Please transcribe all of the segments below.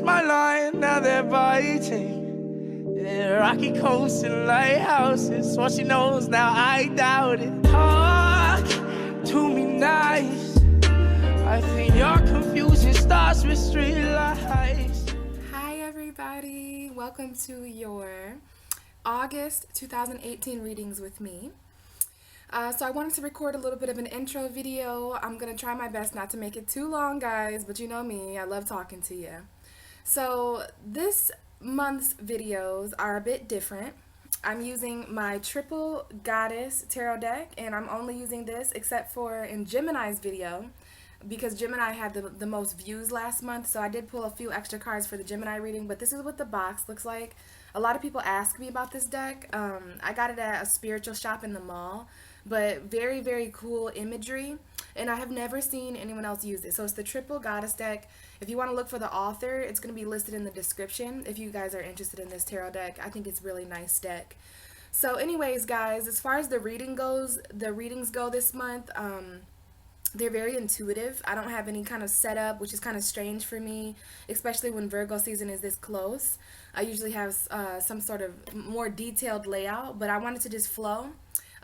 crossed my line, now they're biting. Yeah, rocky coasts and lighthouses. What she knows now, I doubt it. Talk to me nice. I think your confusion starts with street lights. Hi everybody, welcome to your August 2018 readings with me. So I wanted to record a little bit of an intro video. I'm going to try my best not to make it too long, guys, but you know me, I love talking to you. So this month's videos are a bit different. I'm using my Triple Goddess Tarot deck, and I'm only using this except for in Gemini's video, because Gemini had the most views last month, so I did pull a few extra cards for the Gemini reading, but this is what the box looks like. A lot of people ask me about this deck. I got it at a spiritual shop in the mall, but very, very cool imagery, and I have never seen anyone else use it. So it's the Triple Goddess deck. If you want to look for the author, it's going to be listed in the description if you guys are interested in this tarot deck. I think it's a really nice deck. So anyways, guys, as far as the readings go this month, they're very intuitive. I don't have any kind of setup, which is kind of strange for me, especially when Virgo season is this close. I usually have some sort of more detailed layout, but I wanted to just flow.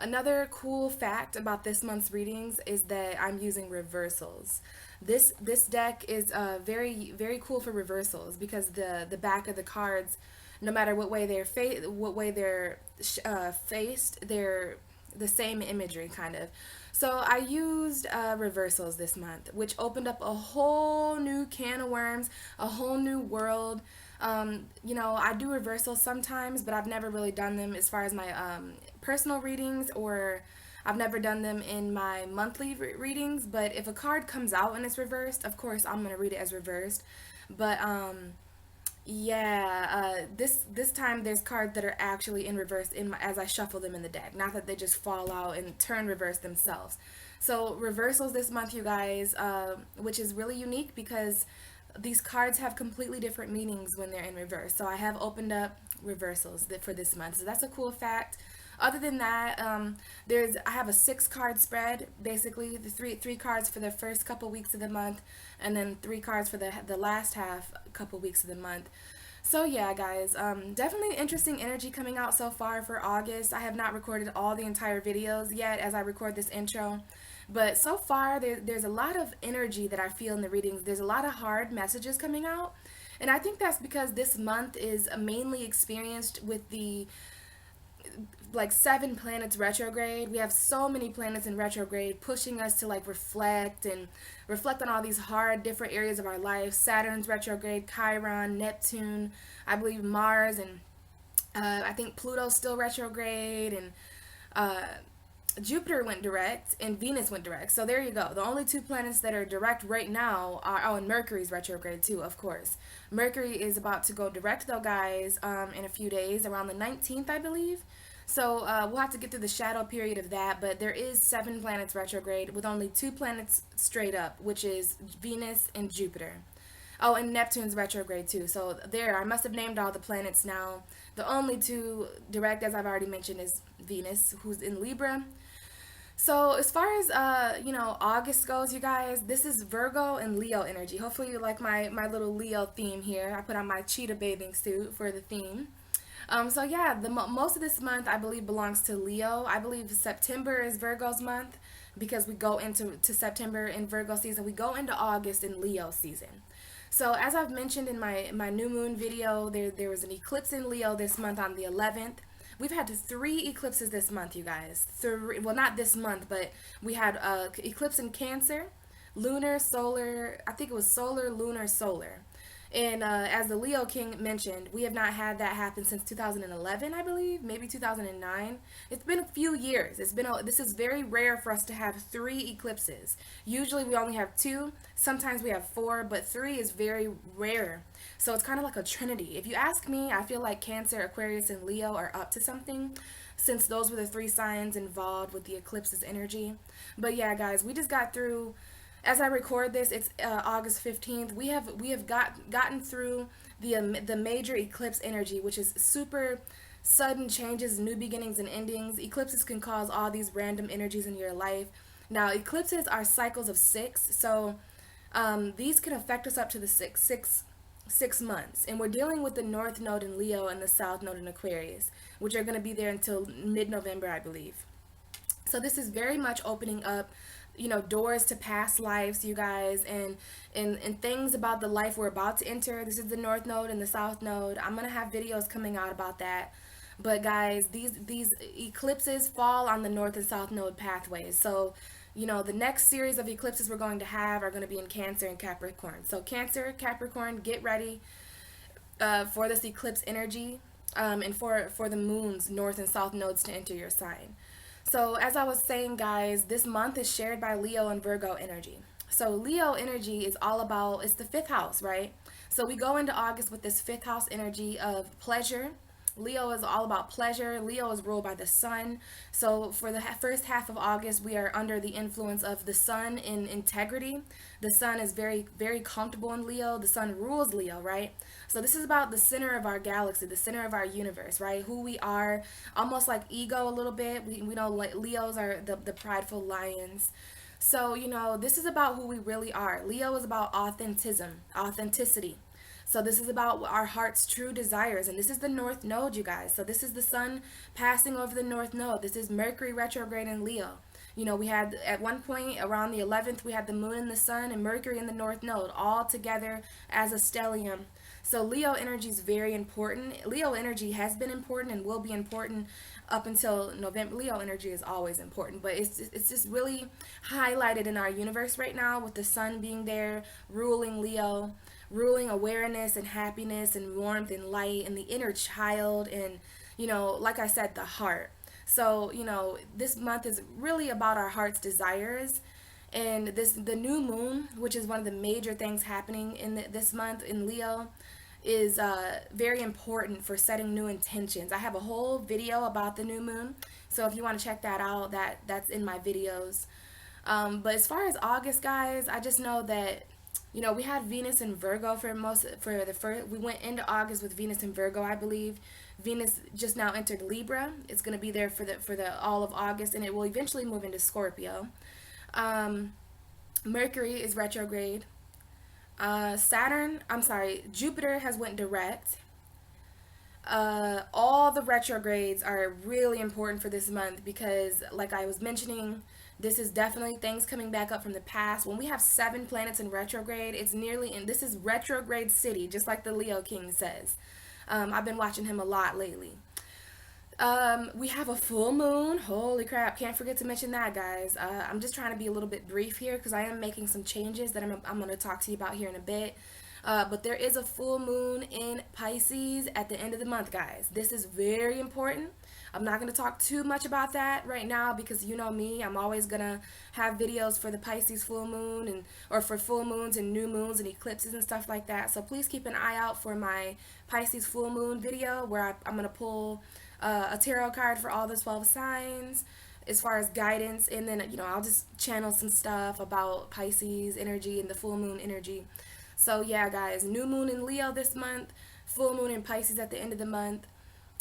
Another cool fact about this month's readings is that I'm using reversals. This deck is very, very cool for reversals because the back of the cards, no matter what way they're faced, they're the same imagery kind of. So I used reversals this month, which opened up a whole new can of worms, a whole new world. You know, I do reversals sometimes, but I've never really done them as far as my personal readings, or I've never done them in my monthly readings. But if a card comes out and it's reversed, of course I'm going to read it as reversed. But yeah, this time there's cards that are actually in reverse as I shuffle them in the deck, not that they just fall out and turn reverse themselves. So reversals this month, you guys, which is really unique because these cards have completely different meanings when they're in reverse. So I have opened up reversals for this month, so that's a cool fact. Other than that, I have a 6-card spread, basically the three cards for the first couple weeks of the month, and then 3 cards for the last couple weeks of the month. So yeah, guys, definitely interesting energy coming out so far for August. I have not recorded all the entire videos yet as I record this intro, but so far there's a lot of energy that I feel in the readings. There's a lot of hard messages coming out, and I think that's because this month is mainly experienced with the 7 planets retrograde. We have so many planets in retrograde pushing us to reflect on all these hard different areas of our life. Saturn's retrograde, Chiron, Neptune, I believe Mars, and I think Pluto's still retrograde, and Jupiter went direct and Venus went direct. So there you go. The only 2 planets that are direct right now are, and Mercury's retrograde too, of course. Mercury is about to go direct though, guys, in a few days, around the 19th, I believe. So we'll have to get through the shadow period of that, but there is 7 planets retrograde with only 2 planets straight up, which is Venus and Jupiter. Oh, and Neptune's retrograde too. So there, I must have named all the planets now. The only 2 direct, as I've already mentioned, is Venus, who's in Libra. So as far as August goes, you guys, this is Virgo and Leo energy. Hopefully you like my little Leo theme here. I put on my cheetah bathing suit for the theme. So yeah, most of this month I believe belongs to Leo. I believe September is Virgo's month because we go into September in Virgo season. We go into August in Leo season. So as I've mentioned in my new moon video, there was an eclipse in Leo this month on the 11th. We've had 3 eclipses this month, you guys. 3, well, not this month, but we had eclipse in Cancer, lunar, solar. I think it was solar, lunar, solar. And as the Leo King mentioned, we have not had that happen since 2011, I believe, maybe 2009. It's been a few years. This is very rare for us to have 3 eclipses. Usually we only have 2. Sometimes we have 4, but 3 is very rare. So it's kind of like a trinity. If you ask me, I feel like Cancer, Aquarius, and Leo are up to something, since those were the 3 signs involved with the eclipse's energy. But yeah, guys, we just got through. As I record this, it's August 15th. We have gotten through the major eclipse energy, which is super sudden changes, new beginnings and endings. Eclipses can cause all these random energies in your life. Now, eclipses are cycles of 6, so these can affect us up to the six 6 months, and we're dealing with the North Node in Leo and the South Node in Aquarius, which are going to be there until mid-November, I believe. So this is very much opening up, doors to past lives, you guys, and things about the life we're about to enter. This is the North Node and the South Node. I'm gonna have videos coming out about that. But guys, these eclipses fall on the North and South Node pathways. So, the next series of eclipses we're going to have are going to be in Cancer and Capricorn. So Cancer, Capricorn, get ready for this eclipse energy, and for the moon's North and South nodes to enter your sign. So as I was saying, guys, this month is shared by Leo and Virgo energy. So Leo energy is all about, it's the fifth house, right? So we go into August with this fifth house energy of pleasure. Leo is all about pleasure. Leo is ruled by the sun. So for the first half of August, we are under the influence of the sun in integrity. The sun is very, very comfortable in Leo. The sun rules Leo, right? So this is about the center of our galaxy, the center of our universe, right? Who we are, almost like ego a little bit. We know like Leos are the prideful lions. So, this is about who we really are. Leo is about authenticity. So this is about our heart's true desires, and this is the North Node, you guys. So this is the sun passing over the North Node. This is Mercury retrograde in Leo. We had, at one point around the 11th, we had the moon and the sun and Mercury in the North Node all together as a stellium. So Leo energy is very important. Leo energy has been important and will be important up until November. Leo energy is always important, but it's just really highlighted in our universe right now with the sun being there, ruling Leo, ruling awareness and happiness and warmth and light and the inner child and, like I said, the heart. So, this month is really about our heart's desires. And the new moon, which is one of the major things happening in this month in Leo, is very important for setting new intentions. I have a whole video about the new moon, so if you want to check that out, that's in my videos. But as far as August, guys, I just know that we had Venus in Virgo we went into August with Venus in Virgo, I believe. Venus just now entered Libra. It's going to be there for the all of August, and it will eventually move into Scorpio. Mercury is retrograde. Jupiter has went direct. All the retrogrades are really important for this month because, like I was mentioning, this is definitely things coming back up from the past. When we have 7 planets in retrograde, this is retrograde city, just like the Leo King says. I've been watching him a lot lately. We have a full moon. Holy crap, can't forget to mention that, guys. I'm just trying to be a little bit brief here because I am making some changes that I'm going to talk to you about here in a bit. But there is a full moon in Pisces at the end of the month, guys. This is very important. I'm not going to talk too much about that right now because you know me, I'm always going to have videos for the Pisces full moon or for full moons and new moons and eclipses and stuff like that. So please keep an eye out for my Pisces full moon video where I'm going to pull a tarot card for all the 12 signs as far as guidance, and then I'll just channel some stuff about Pisces energy and the full moon energy. So yeah, guys, new moon in Leo this month, full moon in Pisces at the end of the month.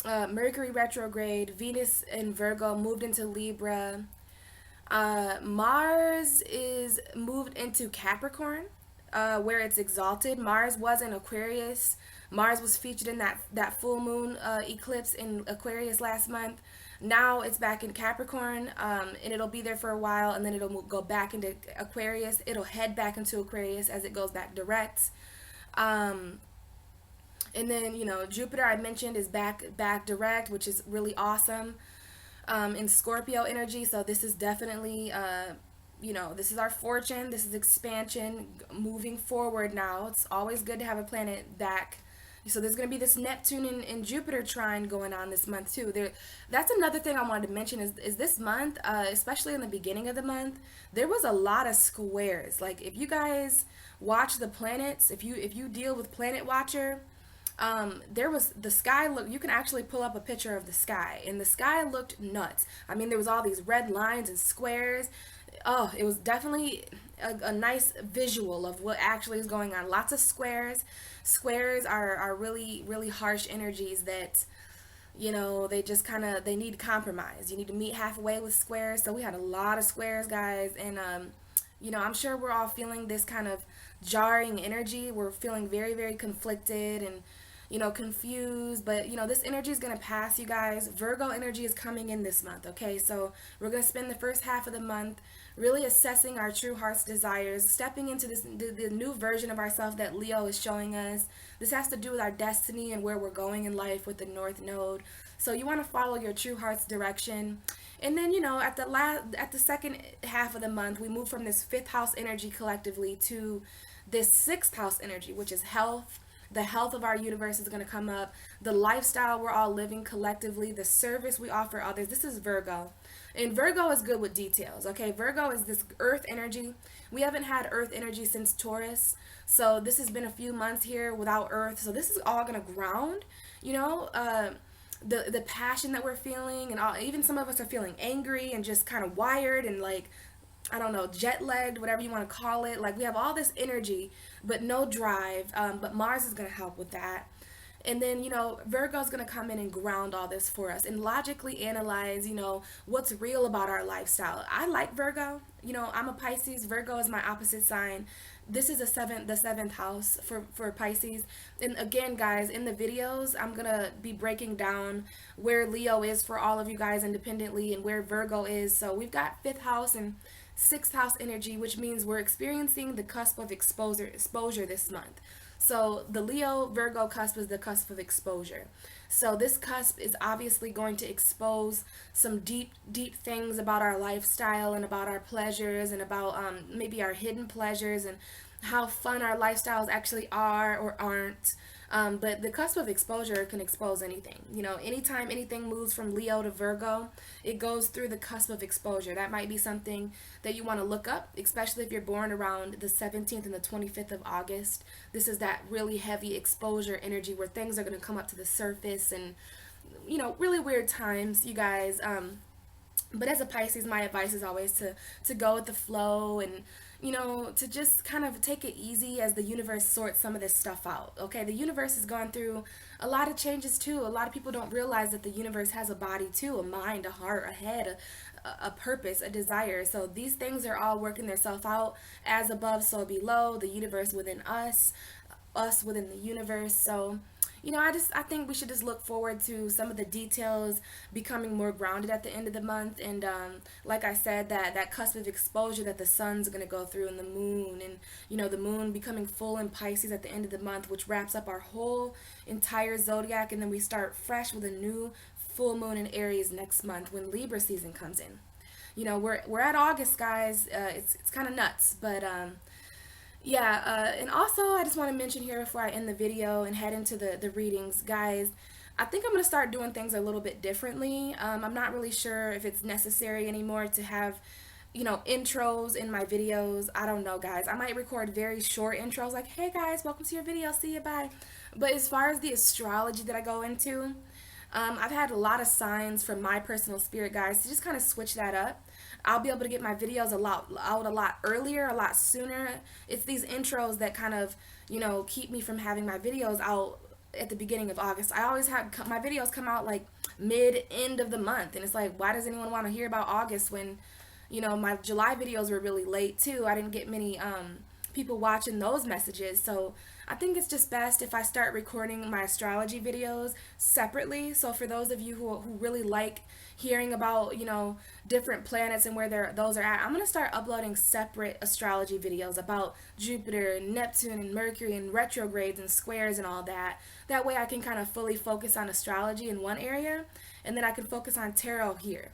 Mercury retrograde, Venus in Virgo moved into Libra. Mars is moved into Capricorn, where it's exalted. Mars was in Aquarius. Mars was featured in that full moon eclipse in Aquarius last month. Now it's back in Capricorn, and it'll be there for a while, and then it'll go back into Aquarius. It'll head back into Aquarius as it goes back direct. And then, Jupiter, I mentioned, is back direct, which is really awesome, in Scorpio energy. So this is definitely, this is our fortune. This is expansion, moving forward now. It's always good to have a planet back. So there's going to be this Neptune and Jupiter trine going on this month too. That's another thing I wanted to mention is this month, especially in the beginning of the month, there was a lot of squares. Like if you guys watch the planets, if you deal with Planet Watcher, there was the sky you can actually pull up a picture of the sky, and the sky looked nuts. I mean, there was all these red lines and squares. Oh, it was definitely a nice visual of what actually is going on. Lots of squares. Squares are really, really harsh energies that, they just they need compromise. You need to meet halfway with squares. So we had a lot of squares, guys, and You know, I'm sure we're all feeling this kind of jarring energy. We're feeling very, very conflicted and, you know, confused. But, you know, this energy is going to pass, you guys. Virgo energy is coming in this month, okay? So we're going to spend the first half of the month really assessing our true heart's desires, stepping into the new version of ourselves that Leo is showing us. This has to do with our destiny and where we're going in life with the North Node. So you want to follow your true heart's direction. And then, you know, at the second half of the month, we move from this fifth house energy collectively to this sixth house energy, which is health. The health of our universe is going to come up. The lifestyle we're all living collectively, the service we offer others. This is Virgo. And Virgo is good with details, okay? Virgo is this earth energy. We haven't had earth energy since Taurus. So this has been a few months here without earth. So this is all going to ground, you know, the passion that we're feeling, and all, even some of us are feeling angry and just kind of wired and like, I don't know, jet lagged, whatever you want to call it. Like we have all this energy, but no drive. But Mars is going to help with that. And then, you know, Virgo's going to come in and ground all this for us and logically analyze, you know, what's real about our lifestyle. I like Virgo. You know, I'm a Pisces. Virgo is my opposite sign. This is the seventh house for Pisces. And again, guys, in the videos, I'm going to be breaking down where Leo is for all of you guys independently and where Virgo is. So we've got fifth house and sixth house energy, which means we're experiencing the cusp of exposure this month. So the Leo Virgo cusp is the cusp of exposure. So this cusp is obviously going to expose some deep things about our lifestyle and about our pleasures and about maybe our hidden pleasures and how fun our lifestyles actually are or aren't. But the cusp of exposure can expose anything. You know, anytime anything moves from Leo to Virgo, it goes through the cusp of exposure. That might be something that you want to look up, especially if you're born around the 17th and the 25th of August. This is that really heavy exposure energy where things are going to come up to the surface and, you know, really weird times, you guys. But as a Pisces, my advice is always to go with the flow and, you know, to just kind of take it easy as the universe sorts some of this stuff out. Okay, the universe has gone through a lot of changes too. A lot of people don't realize that the universe has a body too, a mind, a heart, a head, a purpose, a desire. So these things are all working themselves out, as above, so below, the universe within us within the universe. So, you know, I think we should just look forward to some of the details becoming more grounded at the end of the month. And like I said, that cusp of exposure that the sun's going to go through, and the moon, and, you know, the moon becoming full in Pisces at the end of the month, which wraps up our whole entire zodiac. And then we start fresh with a new full moon in Aries next month when Libra season comes in. You know, we're at August, guys. It's kind of nuts, but yeah, and also I just want to mention here before I end the video and head into the readings, guys, I think I'm going to start doing things a little bit differently. I'm not really sure if it's necessary anymore to have, you know, intros in my videos. I don't know, guys. I might record very short intros like, hey guys, welcome to your video, see you, bye. But as far as the astrology that I go into, I've had a lot of signs from my personal spirit guides to just kind of switch that up. I'll be able to get my videos out a lot earlier, a lot sooner. It's these intros that kind of, you know, keep me from having my videos out at the beginning of August. I always have my videos come out like end of the month, and it's like, why does anyone want to hear about August when, you know, my July videos were really late too. I didn't get many people watching those messages. So I think it's just best if I start recording my astrology videos separately. So for those of you who really like hearing about, you know, different planets and where those are at, I'm going to start uploading separate astrology videos about Jupiter and Neptune and Mercury and retrogrades and squares and all that. That way I can kind of fully focus on astrology in one area, and then I can focus on tarot here.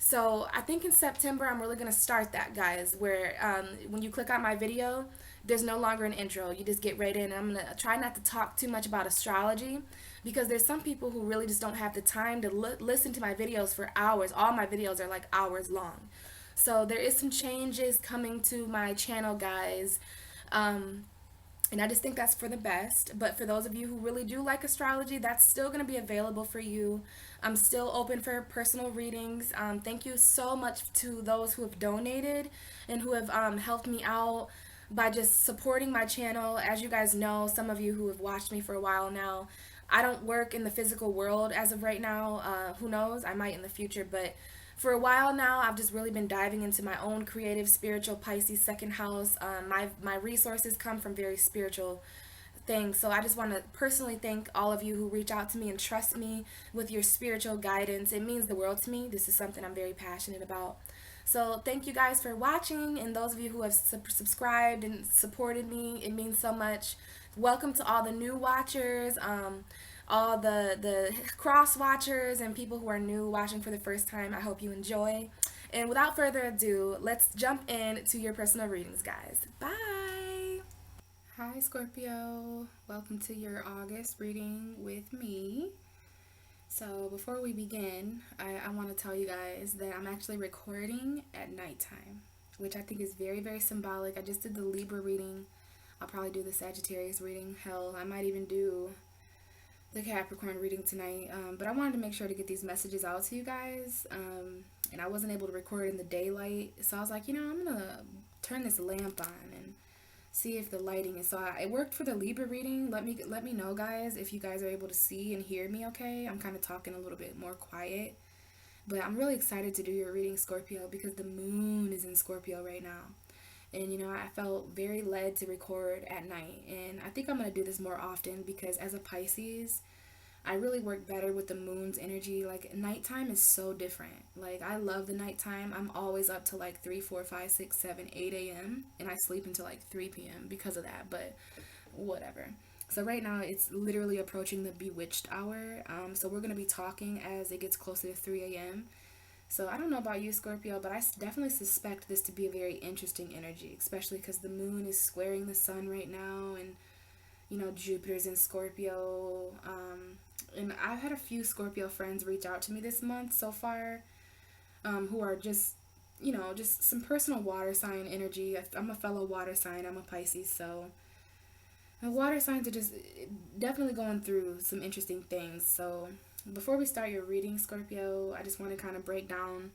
So I think in September I'm really going to start that, guys, where when you click on my video, there's no longer an intro. You just get right in. And I'm going to try not to talk too much about astrology, because there's some people who really just don't have the time to listen to my videos for hours. All my videos are like hours long. So there is some changes coming to my channel, guys. And I just think that's for the best. But for those of you who really do like astrology, that's still going to be available for you. I'm still open for personal readings. Thank you so much to those who have donated and who have helped me out by just supporting my channel. As you guys know, some of you who have watched me for a while now, I don't work in the physical world as of right now. Who knows? I might in the future. But For a while now, I've just really been diving into my own creative, spiritual Pisces second house. My resources come from very spiritual things. So I just want to personally thank all of you who reach out to me and trust me with your spiritual guidance. It means the world to me. This is something I'm very passionate about. So thank you guys for watching, and those of you who have subscribed and supported me, it means so much. Welcome to all the new watchers, all the cross watchers, and people who are new watching for the first time. I hope you enjoy. And without further ado, let's jump into your personal readings, guys. Bye! Hi Scorpio, welcome to your August reading with me. So before we begin, I want to tell you guys that I'm actually recording at nighttime, which I think is very, very symbolic. I just did the Libra reading. I'll probably do the Sagittarius reading. Hell, I might even do the Capricorn reading tonight. But I wanted to make sure to get these messages out to you guys. And I wasn't able to record in the daylight. So I was like, I'm going to turn this lamp on and see if the lighting is. So it worked for the Libra reading. Let me know, guys, if you guys are able to see and hear me okay. I'm kind of talking a little bit more quiet, but I'm really excited to do your reading, Scorpio, because the moon is in Scorpio right now, and I felt very led to record at night, and I think I'm going to do this more often because as a Pisces, I really work better with the moon's energy. Like, nighttime is so different. Like, I love the nighttime. I'm always up to like 3, 4, 5, 6, 7, 8 a.m. and I sleep until like 3 p.m. because of that, but whatever. So right now it's literally approaching the bewitched hour. So we're going to be talking as it gets closer to 3 a.m. So I don't know about you, Scorpio, but I definitely suspect this to be a very interesting energy, especially because the moon is squaring the sun right now, and Jupiter's in Scorpio. And I've had a few Scorpio friends reach out to me this month so far, who are just some personal water sign energy. I'm a fellow water sign. I'm a Pisces, so water signs are just definitely going through some interesting things. So before we start your reading, Scorpio, I just want to kind of break down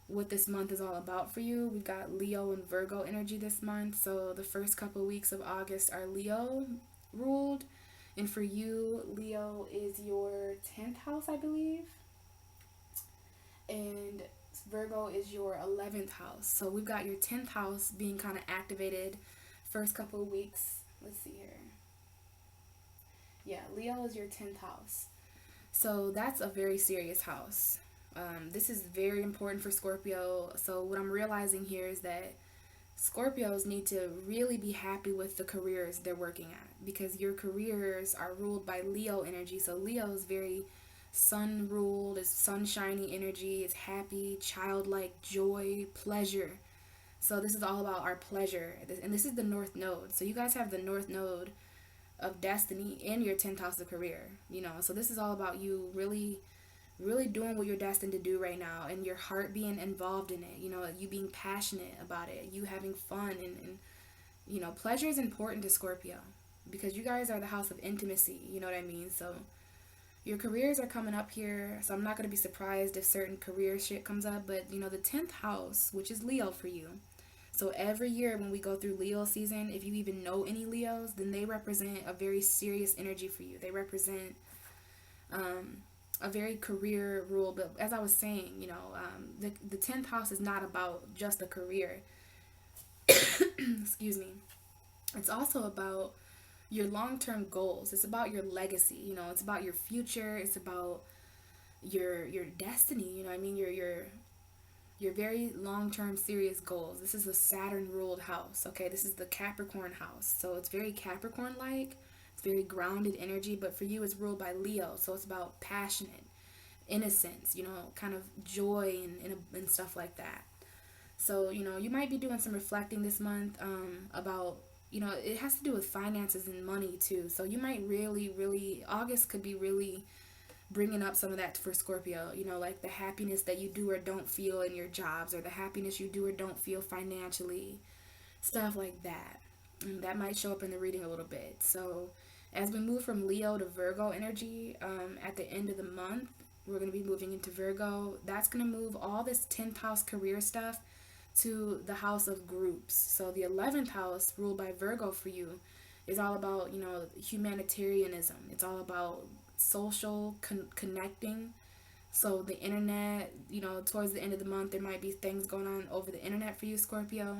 what this month is all about for you. We've got Leo and Virgo energy this month. So the first couple weeks of August are Leo ruled. And for you, Leo is your 10th house, I believe. And Virgo is your 11th house. So we've got your 10th house being kind of activated first couple of weeks. Let's see here. Yeah, Leo is your 10th house. So that's a very serious house. This is very important for Scorpio. So what I'm realizing here is that Scorpios need to really be happy with the careers they're working at, because your careers are ruled by Leo energy. So Leo is very sun ruled, it's sunshiny energy, it's happy, childlike, joy, pleasure. So this is all about our pleasure, and this is the North Node. So you guys have the North Node of destiny in your 10th house of career, so this is all about you really doing what you're destined to do right now, and your heart being involved in it, you being passionate about it, you having fun, and pleasure is important to Scorpio because you guys are the house of intimacy, you know what I mean? So your careers are coming up here, so I'm not going to be surprised if certain career shit comes up, but the 10th house, which is Leo for you. So every year when we go through Leo season, if you even know any Leos, then they represent a very serious energy for you. They represent a very career rule. But as I was saying, the 10th house is not about just a career. Excuse me. It's also about your long-term goals. It's about your legacy. It's about your future. It's about your destiny. You know what I mean? Your very long-term serious goals. This is a Saturn-ruled house. Okay, this is the Capricorn house. So it's very Capricorn-like. It's very grounded energy. But for you, it's ruled by Leo. So it's about passionate, innocence, kind of joy and stuff like that. So, you might be doing some reflecting this month about, it has to do with finances and money too. So you might really, August could be really bringing up some of that for Scorpio, like the happiness that you do or don't feel in your jobs, or the happiness you do or don't feel financially, stuff like that. And that might show up in the reading a little bit. So as we move from Leo to Virgo energy, at the end of the month, we're going to be moving into Virgo. That's going to move all this 10th house career stuff to the house of groups. So the 11th house, ruled by Virgo for you, is all about, humanitarianism. It's all about social connecting. So the internet, towards the end of the month, there might be things going on over the internet for you, Scorpio.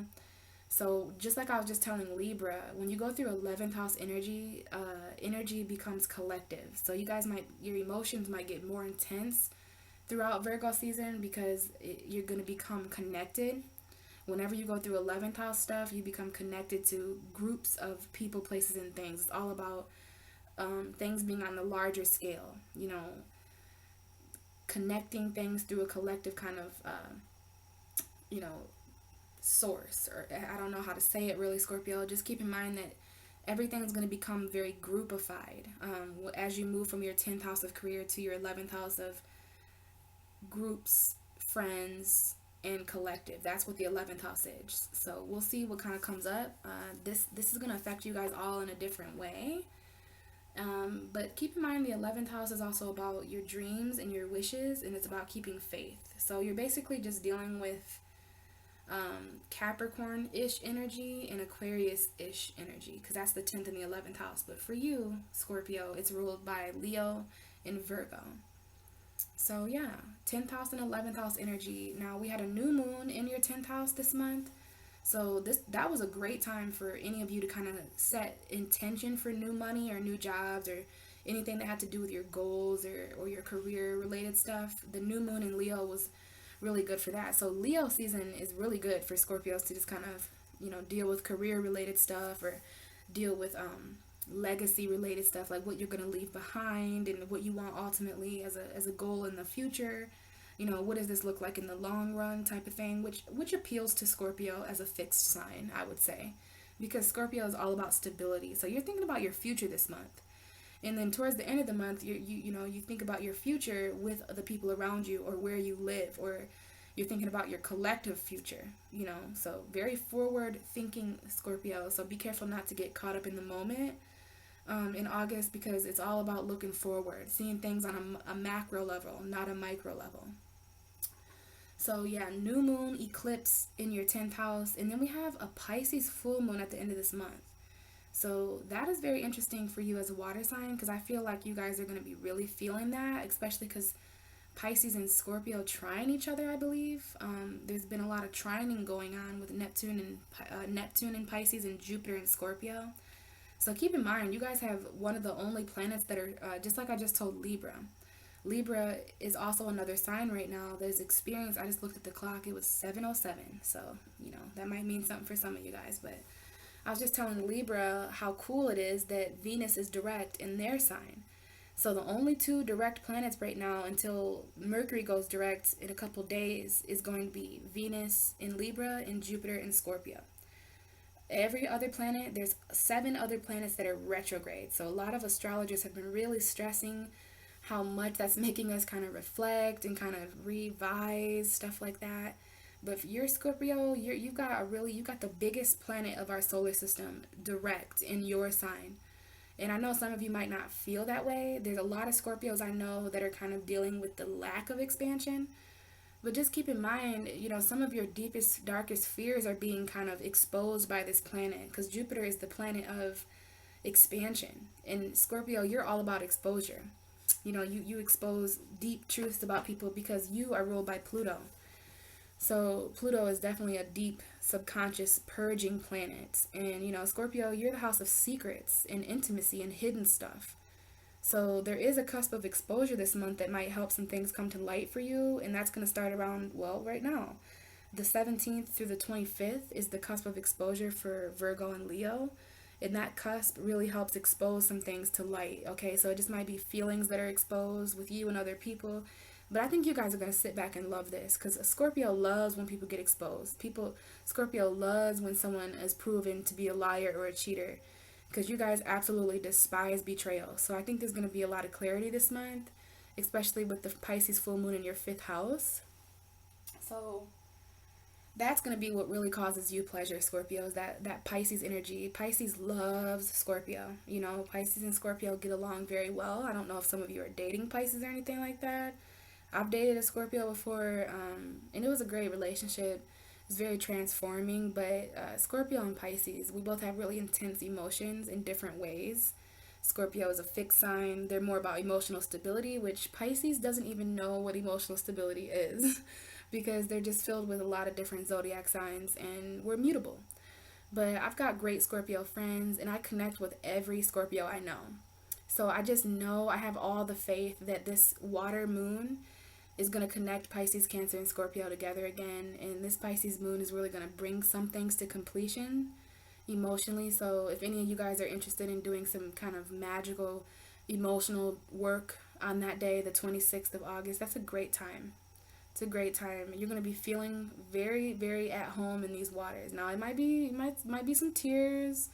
So just like I was just telling Libra, when you go through 11th house energy, energy becomes collective. So your emotions might get more intense throughout Virgo season because you're going to become connected. Whenever you go through 11th house stuff, you become connected to groups of people, places, and things. It's all about things being on the larger scale, connecting things through a collective kind of, you know, source. Or I don't know how to say it really, Scorpio. Just keep in mind that everything's going to become very groupified as you move from your 10th house of career to your 11th house of groups, friends, and collective. That's what the 11th house is. So we'll see what kind of comes up. This is going to affect you guys all in a different way. But keep in mind the 11th house is also about your dreams and your wishes, and it's about keeping faith. So you're basically just dealing with Capricorn-ish energy and Aquarius-ish energy, because that's the 10th and the 11th house. But for you, Scorpio, it's ruled by Leo and Virgo. So yeah, 10th house and 11th house energy. Now we had a new moon in your 10th house this month. So that was a great time for any of you to kind of set intention for new money or new jobs or anything that had to do with your goals or your career related stuff. The new moon in Leo was really good for that. So Leo season is really good for Scorpios to just kind of, deal with career related stuff or deal with legacy related stuff, like what you're going to leave behind and what you want ultimately as a goal in the future. What does this look like in the long run type of thing, which appeals to Scorpio as a fixed sign, I would say, because Scorpio is all about stability. So you're thinking about your future this month. And then towards the end of the month, you think about your future with the people around you or where you live, or you're thinking about your collective future, So very forward thinking, Scorpio. So be careful not to get caught up in the moment in August, because it's all about looking forward, seeing things on a macro level, not a micro level. So yeah, new moon eclipse in your 10th house, and then we have a Pisces full moon at the end of this month. So that is very interesting for you as a water sign, because I feel like you guys are going to be really feeling that, especially because Pisces and Scorpio trine each other, I believe. There's been a lot of trining going on with Neptune and Pisces and Jupiter and Scorpio. So keep in mind, you guys have one of the only planets that are, just like I just told Libra. Libra is also another sign right now that is experienced. I just looked at the clock. It was 7:07. So, that might mean something for some of you guys. But I was just telling Libra how cool it is that Venus is direct in their sign. So the only two direct planets right now until Mercury goes direct in a couple days is going to be Venus in Libra and Jupiter in Scorpio. Every other planet, there's 7 other planets that are retrograde. So a lot of astrologers have been really stressing how much that's making us kind of reflect and kind of revise stuff like that. But if you're Scorpio, you got the biggest planet of our solar system direct in your sign. And I know some of you might not feel that way. There's a lot of Scorpios I know that are kind of dealing with the lack of expansion. But just keep in mind, some of your deepest, darkest fears are being kind of exposed by this planet, because Jupiter is the planet of expansion. And Scorpio, you're all about exposure. You expose deep truths about people because you are ruled by Pluto. So Pluto is definitely a deep subconscious purging planet. And, Scorpio, you're the house of secrets and intimacy and hidden stuff. So there is a cusp of exposure this month that might help some things come to light for you. And that's going to start around, right now. The 17th through the 25th is the cusp of exposure for Virgo and Leo. And that cusp really helps expose some things to light, okay? So it just might be feelings that are exposed with you and other people. But I think you guys are going to sit back and love this, because Scorpio loves when people get exposed. Scorpio loves when someone is proven to be a liar or a cheater, because you guys absolutely despise betrayal. So I think there's going to be a lot of clarity this month, especially with the Pisces full moon in your 5th house. So that's going to be what really causes you pleasure, Scorpio, is that Pisces energy. Pisces loves Scorpio. Pisces and Scorpio get along very well. I don't know if some of you are dating Pisces or anything like that. I've dated a Scorpio before, and it was a great relationship. It's very transforming, but Scorpio and Pisces, we both have really intense emotions in different ways. Scorpio is a fixed sign. They're more about emotional stability, which Pisces doesn't even know what emotional stability is because they're just filled with a lot of different zodiac signs and we're mutable. But I've got great Scorpio friends and I connect with every Scorpio I know. So I just know I have all the faith that this water moon is going to connect Pisces, Cancer, and Scorpio together again. And this Pisces moon is really going to bring some things to completion emotionally. So if any of you guys are interested in doing some kind of magical emotional work on that day, the 26th of August, that's a great time. It's a great time. You're going to be feeling very, very at home in these waters. Now it might be some tears.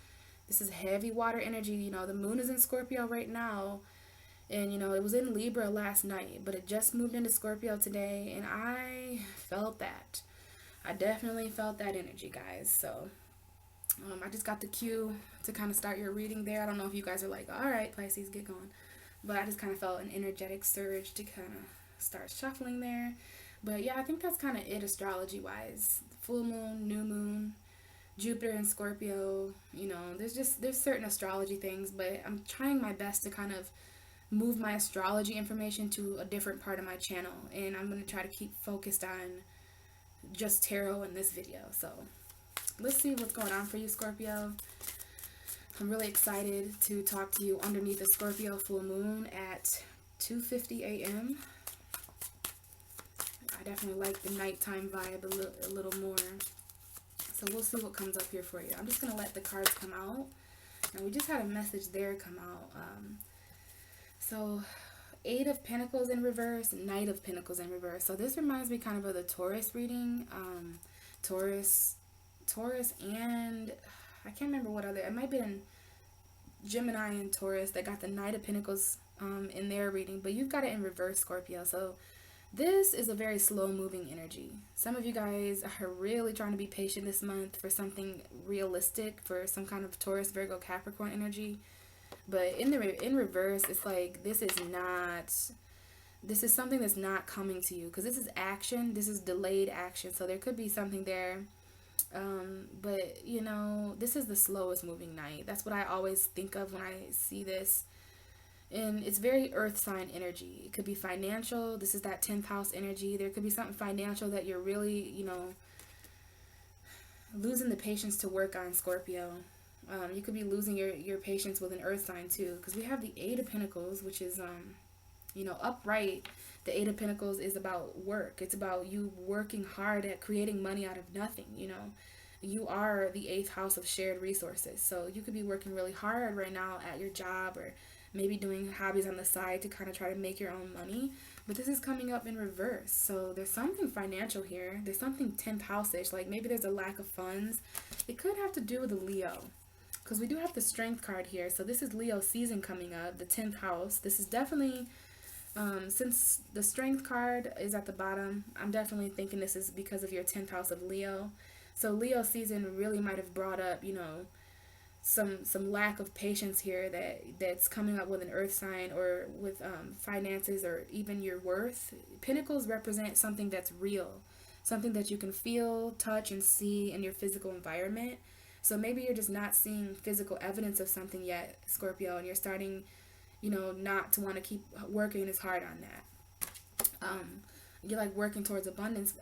This is heavy water energy. You know, the moon is in Scorpio right now. And, you know, it was in Libra last night, but it just moved into Scorpio today. And I felt that. I definitely felt that energy, guys. So I just got the cue to kind of start your reading there. I don't know if you guys are like, all right, Pisces, get going. But I just kind of felt an energetic surge to kind of start shuffling there. But yeah, I think that's kind of it astrology-wise. Full moon, new moon, Jupiter and Scorpio, you know, there's certain astrology things, but I'm trying my best to kind of move my astrology information to a different part of my channel, and I'm going to try to keep focused on just tarot in this video. So let's see what's going on for you, Scorpio. I'm really excited to talk to you underneath the Scorpio full moon at 2:50 a.m. I definitely like the nighttime vibe a little more. So we'll see what comes up here for you. I'm just going to let the cards come out. And we just had a message there come out. So Eight of Pentacles in reverse, Knight of Pentacles in reverse. So this reminds me kind of the Taurus reading. Taurus, and I can't remember what other. It might be in Gemini and Taurus that got the Knight of Pentacles in their reading. But you've got it in reverse, Scorpio. So this is a very slow-moving energy. Some of you guys are really trying to be patient this month for something realistic, for some kind of Taurus, Virgo, Capricorn energy. But in reverse, it's like this is something that's not coming to you, because this is action. This is delayed action. So there could be something there. But, you know, this is the slowest moving night. That's what I always think of when I see this. And it's very earth sign energy. It could be financial. This is that 10th house energy. There could be something financial that you're really, you know, losing the patience to work on, Scorpio. You could be losing your patience with an earth sign too, because we have the Eight of Pentacles, which is, you know, upright. The Eight of Pentacles is about work. It's about you working hard at creating money out of nothing, you know. You are the 8th house of shared resources. So you could be working really hard right now at your job, or maybe doing hobbies on the side to kind of try to make your own money. But this is coming up in reverse. So there's something financial here. There's something 10th house-ish. Like maybe there's a lack of funds. It could have to do with a Leo, because we do have the Strength card here. So this is Leo season coming up, the 10th house. This is definitely, since the Strength card is at the bottom, I'm definitely thinking this is because of your 10th house of Leo. So Leo season really might have brought up, you know, some lack of patience here that's coming up with an earth sign, or with finances, or even your worth. Pentacles represent something that's real, something that you can feel, touch, and see in your physical environment. So maybe you're just not seeing physical evidence of something yet, Scorpio, and you're starting, you know, not to want to keep working as hard on that. You're like working towards abundance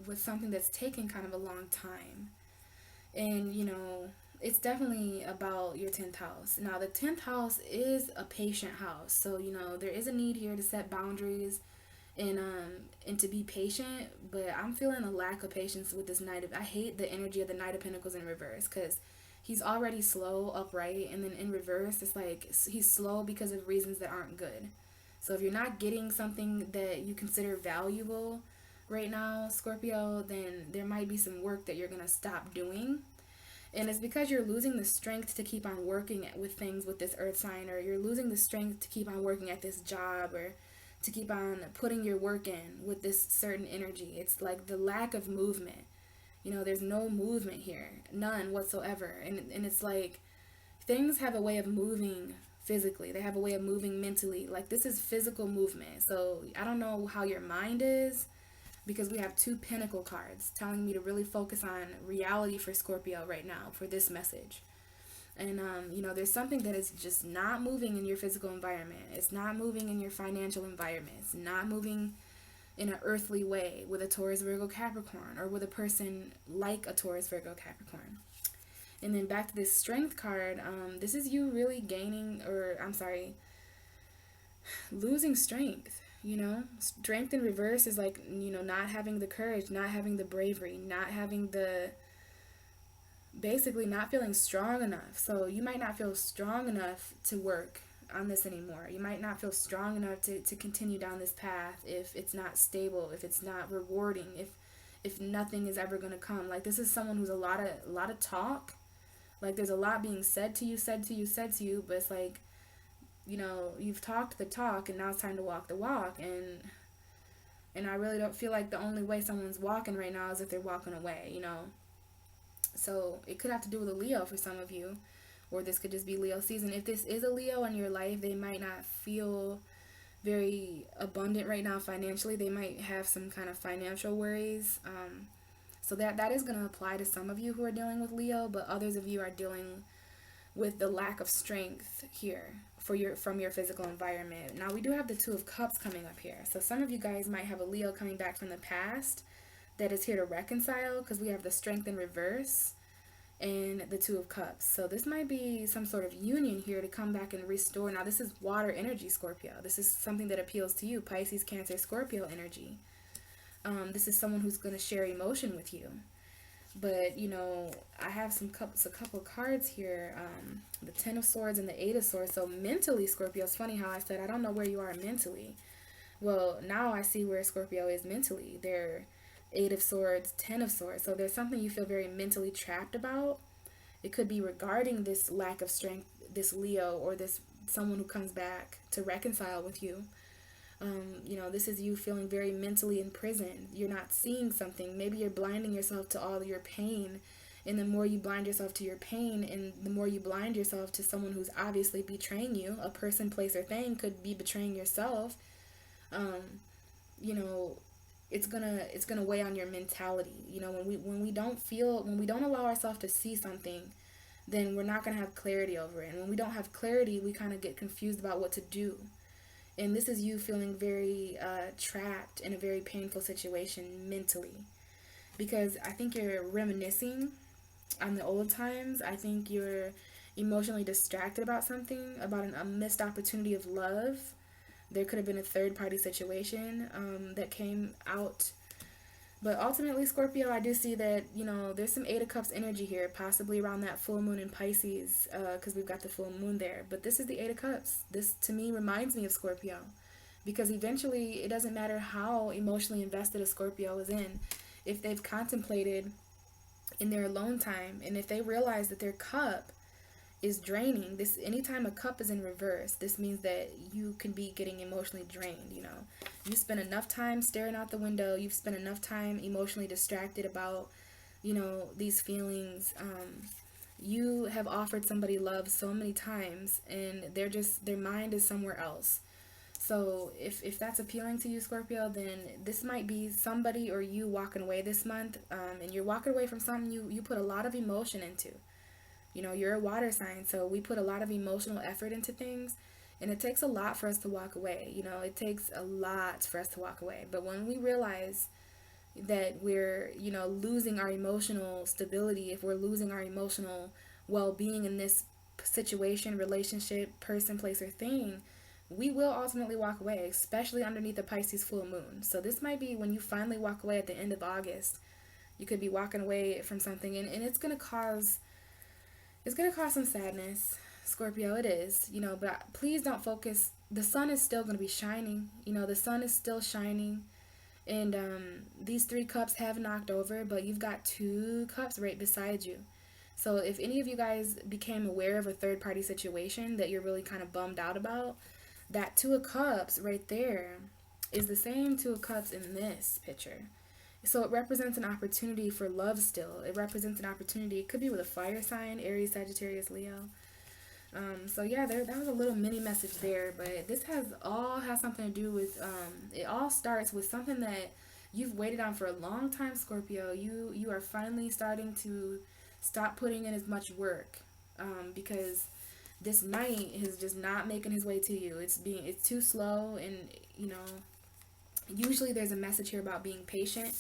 with something that's taken kind of a long time. And, you know, it's definitely about your 10th house. Now, the 10th house is a patient house. So, you know, there is a need here to set boundaries and to be patient. But I'm feeling a lack of patience with this Knight of... I hate the energy of the Knight of Pentacles in reverse, because he's already slow upright. And then in reverse, it's like he's slow because of reasons that aren't good. So if you're not getting something that you consider valuable right now, Scorpio, then there might be some work that you're going to stop doing. And it's because you're losing the strength to keep on working with things with this earth sign, or you're losing the strength to keep on working at this job, or to keep on putting your work in with this certain energy. It's like the lack of movement. You know, there's no movement here, none whatsoever. And it's like things have a way of moving physically. They have a way of moving mentally. Like this is physical movement. So I don't know how your mind is, because we have 2 Pentacle cards telling me to really focus on reality for Scorpio right now for this message. And, you know, there's something that is just not moving in your physical environment. It's not moving in your financial environment. It's not moving in an earthly way with a Taurus, Virgo, Capricorn, or with a person like a Taurus, Virgo, Capricorn. And then back to this strength card, this is you really gaining, or I'm sorry, losing strength. You know, strength in reverse is like, you know, not having the courage, not having the bravery, not having the, basically not feeling strong enough. So you might not feel strong enough to work on this anymore. You might not feel strong enough to continue down this path if it's not stable, if it's not rewarding, if nothing is ever going to come. Like, this is someone who's a lot of talk. Like, there's a lot being said to you, but it's like, you know, you've talked the talk and now it's time to walk the walk. And I really don't feel like the only way someone's walking right now is if they're walking away, you know. So it could have to do with a Leo for some of you, or this could just be Leo season. If this is a Leo in your life, they might not feel very abundant right now financially. They might have some kind of financial worries. So that is going to apply to some of you who are dealing with Leo, but others of you are dealing with the lack of strength here from your physical environment. Now we do have the Two of Cups coming up here. So some of you guys might have a Leo coming back from the past that is here to reconcile, because we have the Strength in reverse and the Two of Cups. So this might be some sort of union here to come back and restore. Now this is water energy, Scorpio. This is something that appeals to you, Pisces, Cancer, Scorpio energy. This is someone who's going to share emotion with you. But, you know, I have a couple cards here, the Ten of Swords and the Eight of Swords. So mentally, Scorpio, it's funny how I said I don't know where you are mentally. Well, now I see where Scorpio is mentally. They're Eight of Swords, Ten of Swords. So there's something you feel very mentally trapped about. It could be regarding this lack of strength, this Leo, or this someone who comes back to reconcile with you. You know, this is you feeling very mentally imprisoned. You're not seeing something. Maybe you're blinding yourself to all your pain. And the more you blind yourself to your pain, and the more you blind yourself to someone who's obviously betraying you, a person, place, or thing could be betraying yourself. You know, it's gonna weigh on your mentality. You know, when we don't allow ourselves to see something, then we're not gonna have clarity over it. And when we don't have clarity, we kind of get confused about what to do. And this is you feeling very trapped in a very painful situation mentally. Because I think you're reminiscing on the old times. I think you're emotionally distracted about something, about a missed opportunity of love. There could have been a third-party situation that came out. But ultimately, Scorpio, I do see that, you know, there's some Eight of Cups energy here, possibly around that full moon in Pisces, because we've got the full moon there. But this is the Eight of Cups. This, to me, reminds me of Scorpio, because eventually it doesn't matter how emotionally invested a Scorpio is in. If they've contemplated in their alone time, and if they realize that their cup is draining, this, anytime a cup is in reverse, this means that you can be getting emotionally drained. You know, you spend enough time staring out the window, you've spent enough time emotionally distracted about, you know, these feelings. You have offered somebody love so many times, and their mind is somewhere else. So if that's appealing to you, Scorpio, then this might be somebody or you walking away this month, and you're walking away from something you put a lot of emotion into. You know, you're a water sign, so we put a lot of emotional effort into things, and it takes a lot for us to walk away. You know, it takes a lot for us to walk away. But when we realize that we're, you know, losing our emotional stability, if we're losing our emotional well-being in this situation, relationship, person, place, or thing, we will ultimately walk away, especially underneath the Pisces full moon. So this might be when you finally walk away at the end of August. You could be walking away from something, and it's going to cause some sadness, Scorpio. It is, you know, but please don't focus. The sun is still going to be shining. You know, the sun is still shining. And these three cups have knocked over, but you've got two cups right beside you. So if any of you guys became aware of a third-party situation that you're really kind of bummed out about, that Two of Cups right there is the same Two of Cups in this picture. So it represents an opportunity for love still. It represents an opportunity. It could be with a fire sign, Aries, Sagittarius, Leo. So yeah, that was a little mini message there. But this has something to do with, it all starts with something that you've waited on for a long time, Scorpio. You are finally starting to stop putting in as much work because this knight is just not making his way to you. It's too slow, and you know, usually there's a message here about being patient,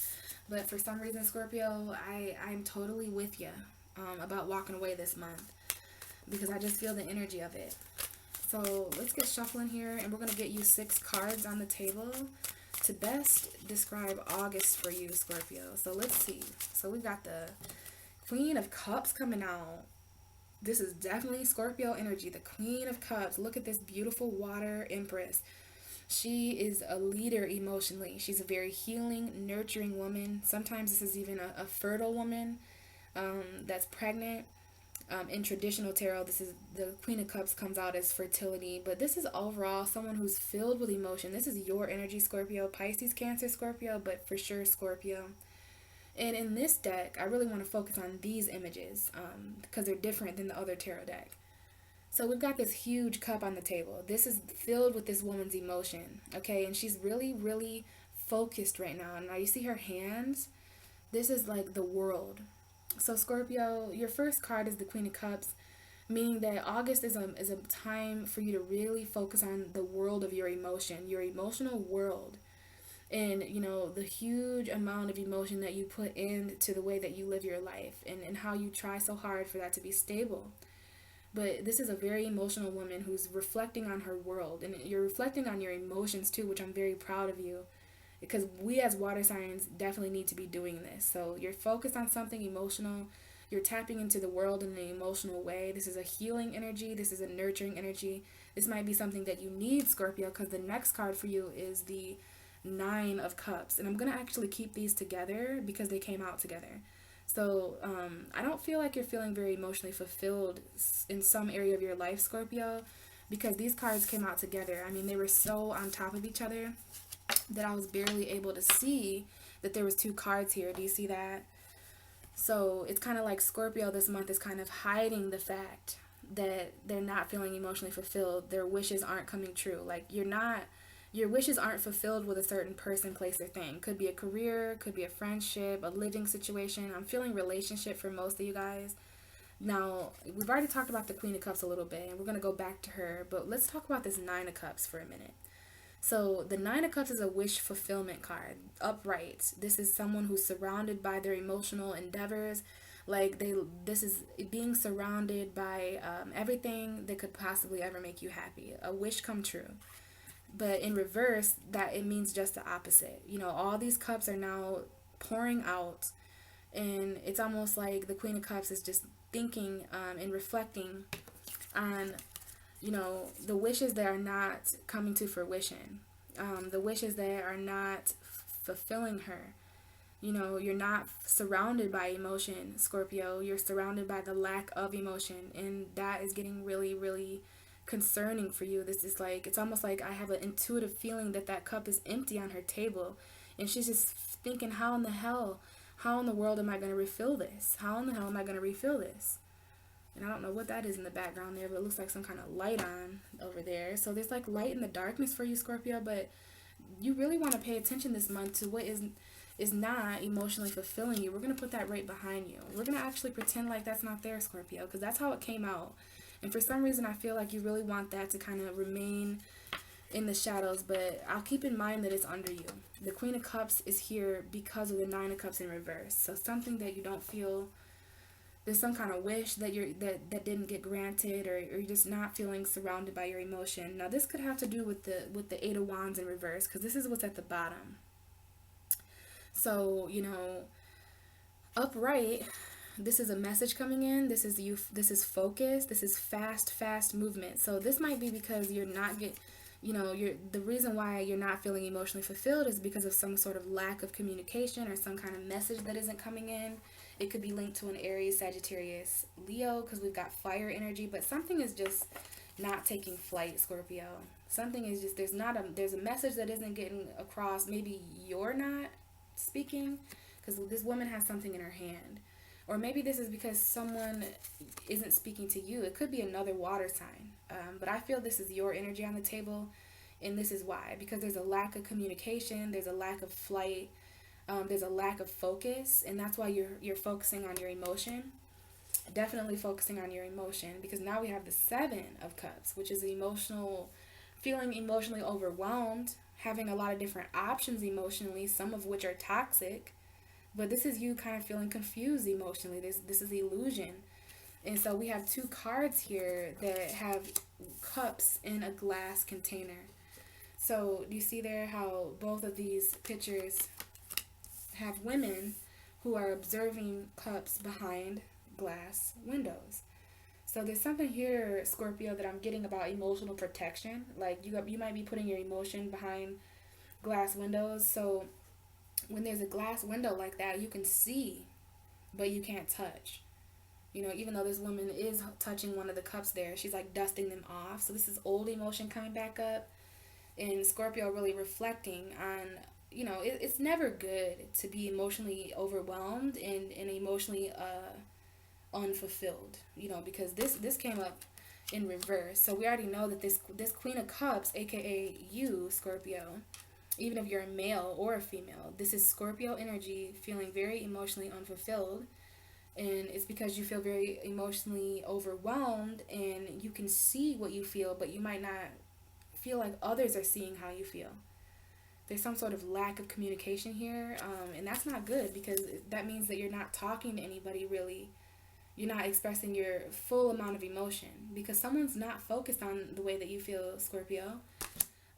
but for some reason, Scorpio, I'm totally with you about walking away this month, because I just feel the energy of it. So let's get shuffling here, and we're going to get you 6 cards on the table to best describe August for you, Scorpio. So let's see. So we got the Queen of Cups coming out. This is definitely Scorpio energy, the Queen of Cups. Look at this beautiful water empress. She is a leader emotionally. She's a very healing, nurturing woman. Sometimes this is even a fertile woman that's pregnant. In traditional tarot, this is the Queen of Cups comes out as fertility, but this is overall someone who's filled with emotion. This is your energy, Scorpio, Pisces, Cancer, Scorpio, but for sure Scorpio. And in this deck, I really want to focus on these images because they're different than the other tarot deck. So we've got this huge cup on the table. This is filled with this woman's emotion, okay? And she's really, really focused right now. And now you see her hands. This is like the world. So Scorpio, your first card is the Queen of Cups, meaning that August is a time for you to really focus on the world of your emotion, your emotional world. And, you know, the huge amount of emotion that you put into the way that you live your life, and how you try so hard for that to be stable. But this is a very emotional woman who's reflecting on her world, and you're reflecting on your emotions too, which I'm very proud of you, because we as water signs definitely need to be doing this. So you're focused on something emotional. You're tapping into the world in an emotional way. This is a healing energy. This is a nurturing energy. This might be something that you need, Scorpio, because the next card for you is the 9 of Cups. And I'm going to actually keep these together because they came out together. So I don't feel like you're feeling very emotionally fulfilled in some area of your life, Scorpio, because these cards came out together. I mean, they were so on top of each other that I was barely able to see that there was 2 cards here. Do you see that? So it's kind of like Scorpio this month is kind of hiding the fact that they're not feeling emotionally fulfilled. Their wishes aren't coming true. Like your wishes aren't fulfilled with a certain person, place, or thing. Could be a career, could be a friendship, a living situation. I'm feeling relationship for most of you guys. Now, we've already talked about the Queen of Cups a little bit, and we're going to go back to her, but let's talk about this 9 of Cups for a minute. So the 9 of Cups is a wish fulfillment card, upright. This is someone who's surrounded by their emotional endeavors. Like this is being surrounded by everything that could possibly ever make you happy. A wish come true. But in reverse, that it means just the opposite. You know, all these cups are now pouring out, and it's almost like the Queen of Cups is just thinking and reflecting on, you know, the wishes that are not coming to fruition, the wishes that are not fulfilling her. You know, you're not surrounded by emotion, Scorpio. You're surrounded by the lack of emotion, and that is getting really, really concerning for you. This is like, it's almost like I have an intuitive feeling that that cup is empty on her table, and she's just thinking, how in the world am I going to refill this? How in the hell am I going to refill this? And I don't know what that is in the background there, but it looks like some kind of light on over there. So there's like light in the darkness for you, Scorpio, but you really want to pay attention this month to what is not emotionally fulfilling you. We're going to put that right behind you. We're going to actually pretend like that's not there, Scorpio, because that's how it came out. And for some reason, I feel like you really want that to kind of remain in the shadows, but I'll keep in mind that it's under you. The Queen of Cups is here because of the 9 of Cups in reverse. So something that you don't feel, there's some kind of wish that that didn't get granted, or you're just not feeling surrounded by your emotion. Now this could have to do with the 8 of Wands in reverse, because this is what's at the bottom. So, you know, upright, this is a message coming in. This is you. This is focus. This is fast movement. So this might be because you're not the reason why you're not feeling emotionally fulfilled is because of some sort of lack of communication or some kind of message that isn't coming in. It could be linked to an Aries, Sagittarius, Leo, because we've got fire energy, but something is just not taking flight, Scorpio. Something is just, there's a message that isn't getting across. Maybe you're not speaking because this woman has something in her hand. Or maybe this is because someone isn't speaking to you. It could be another water sign. But I feel this is your energy on the table, and this is why. Because there's a lack of communication, there's a lack of flight, there's a lack of focus, and that's why you're focusing on your emotion. definitely focusing on your emotion, because now we have the Seven of Cups, which is emotional, feeling emotionally overwhelmed, having a lot of different options emotionally, some of which are toxic. But this is you kind of feeling confused emotionally. This is illusion. And so we have two cards here that have cups in a glass container. So do you see there how both of these pictures have women who are observing cups behind glass windows? So there's something here, Scorpio, that I'm getting about emotional protection. Like you might be putting your emotion behind glass windows. So when there's a glass window like that, you can see, but you can't touch. You know, even though this woman is touching one of the cups there, she's like dusting them off. So this is old emotion coming back up. And Scorpio really reflecting on, it's never good to be emotionally overwhelmed and emotionally unfulfilled, because this came up in reverse. So we already know that this Queen of Cups, aka you, Scorpio, even if you're a male or a female, this is Scorpio energy, feeling very emotionally unfulfilled. And it's because you feel very emotionally overwhelmed, and you can see what you feel, but you might not feel like others are seeing how you feel. There's some sort of lack of communication here, and that's not good, because that means that you're not talking to anybody really. You're not expressing your full amount of emotion, because someone's not focused on the way that you feel, Scorpio.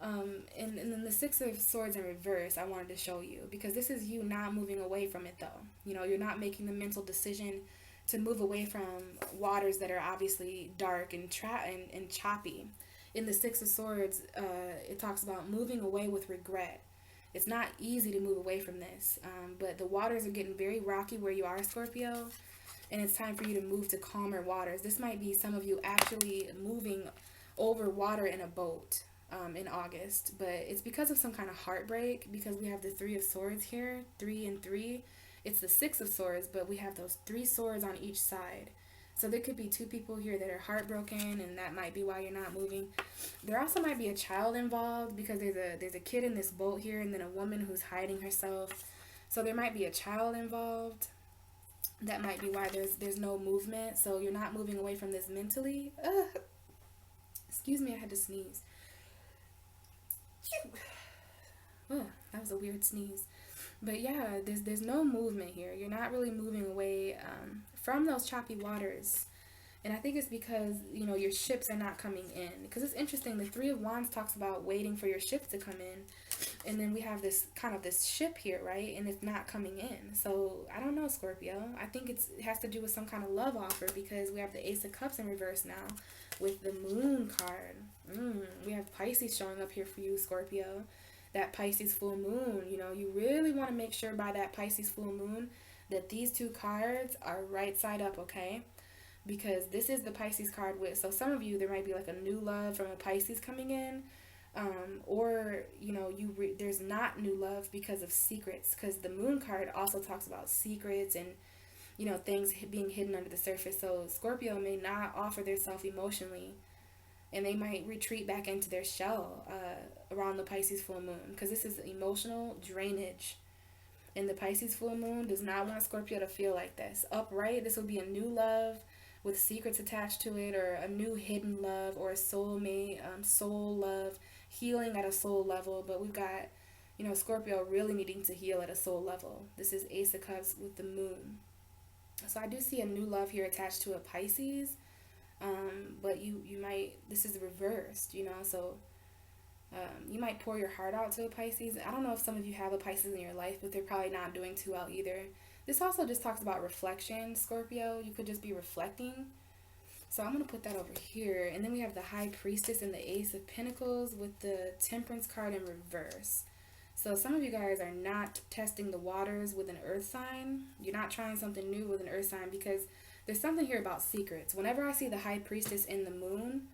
And then the Six of Swords in reverse, I wanted to show you, because this is you not moving away from it, though. You're not making the mental decision to move away from waters that are obviously dark and choppy. In the Six of Swords, it talks about moving away with regret. It's not easy to move away from this, but the waters are getting very rocky where you are, Scorpio, and it's time for you to move to calmer waters. This might be some of you actually moving over water in a boat in August, but it's because of some kind of heartbreak, because we have the Three of Swords here, 3 and 3. It's the Six of Swords, but we have those 3 swords on each side. So there could be 2 people here that are heartbroken, and that might be why you're not moving. There also might be a child involved, because there's a kid in this boat here, and then a woman who's hiding herself. So there might be a child involved. That might be why there's no movement. So you're not moving away from this mentally. Excuse me, I had to sneeze. Oh, that was a weird sneeze. But yeah, there's no movement here. You're not really moving away from those choppy waters. And I think it's because, your ships are not coming in. Because it's interesting, the Three of Wands talks about waiting for your ships to come in. And then we have this ship here, right? And it's not coming in. So, I don't know, Scorpio. I think it has to do with some kind of love offer, because we have the Ace of Cups in reverse now with the Moon card. We have Pisces showing up here for you, Scorpio. That Pisces full moon, you really want to make sure by that Pisces full moon that these 2 cards are right side up, okay? Because this is the Pisces card with, so some of you, there might be like a new love from a Pisces coming in, or there's not new love because of secrets, because the Moon card also talks about secrets and things being hidden under the surface. So Scorpio may not offer their self emotionally, and they might retreat back into their shell around the Pisces full moon, because this is emotional drainage. And the Pisces full moon does not want Scorpio to feel like this. Upright, this will be a new love with secrets attached to it, or a new hidden love, or a soulmate, soul love, healing at a soul level. But we've got, Scorpio really needing to heal at a soul level. This is Ace of Cups with the moon. So I do see a new love here attached to a Pisces. But you might, this is reversed, so you might pour your heart out to a Pisces. I don't know if some of you have a Pisces in your life, but they're probably not doing too well either. This also just talks about reflection, Scorpio. You could just be reflecting. So I'm going to put that over here. And then we have the High Priestess and the Ace of Pentacles with the Temperance card in reverse. So some of you guys are not testing the waters with an earth sign. You're not trying something new with an earth sign, because there's something here about secrets. Whenever I see the High Priestess in the moon,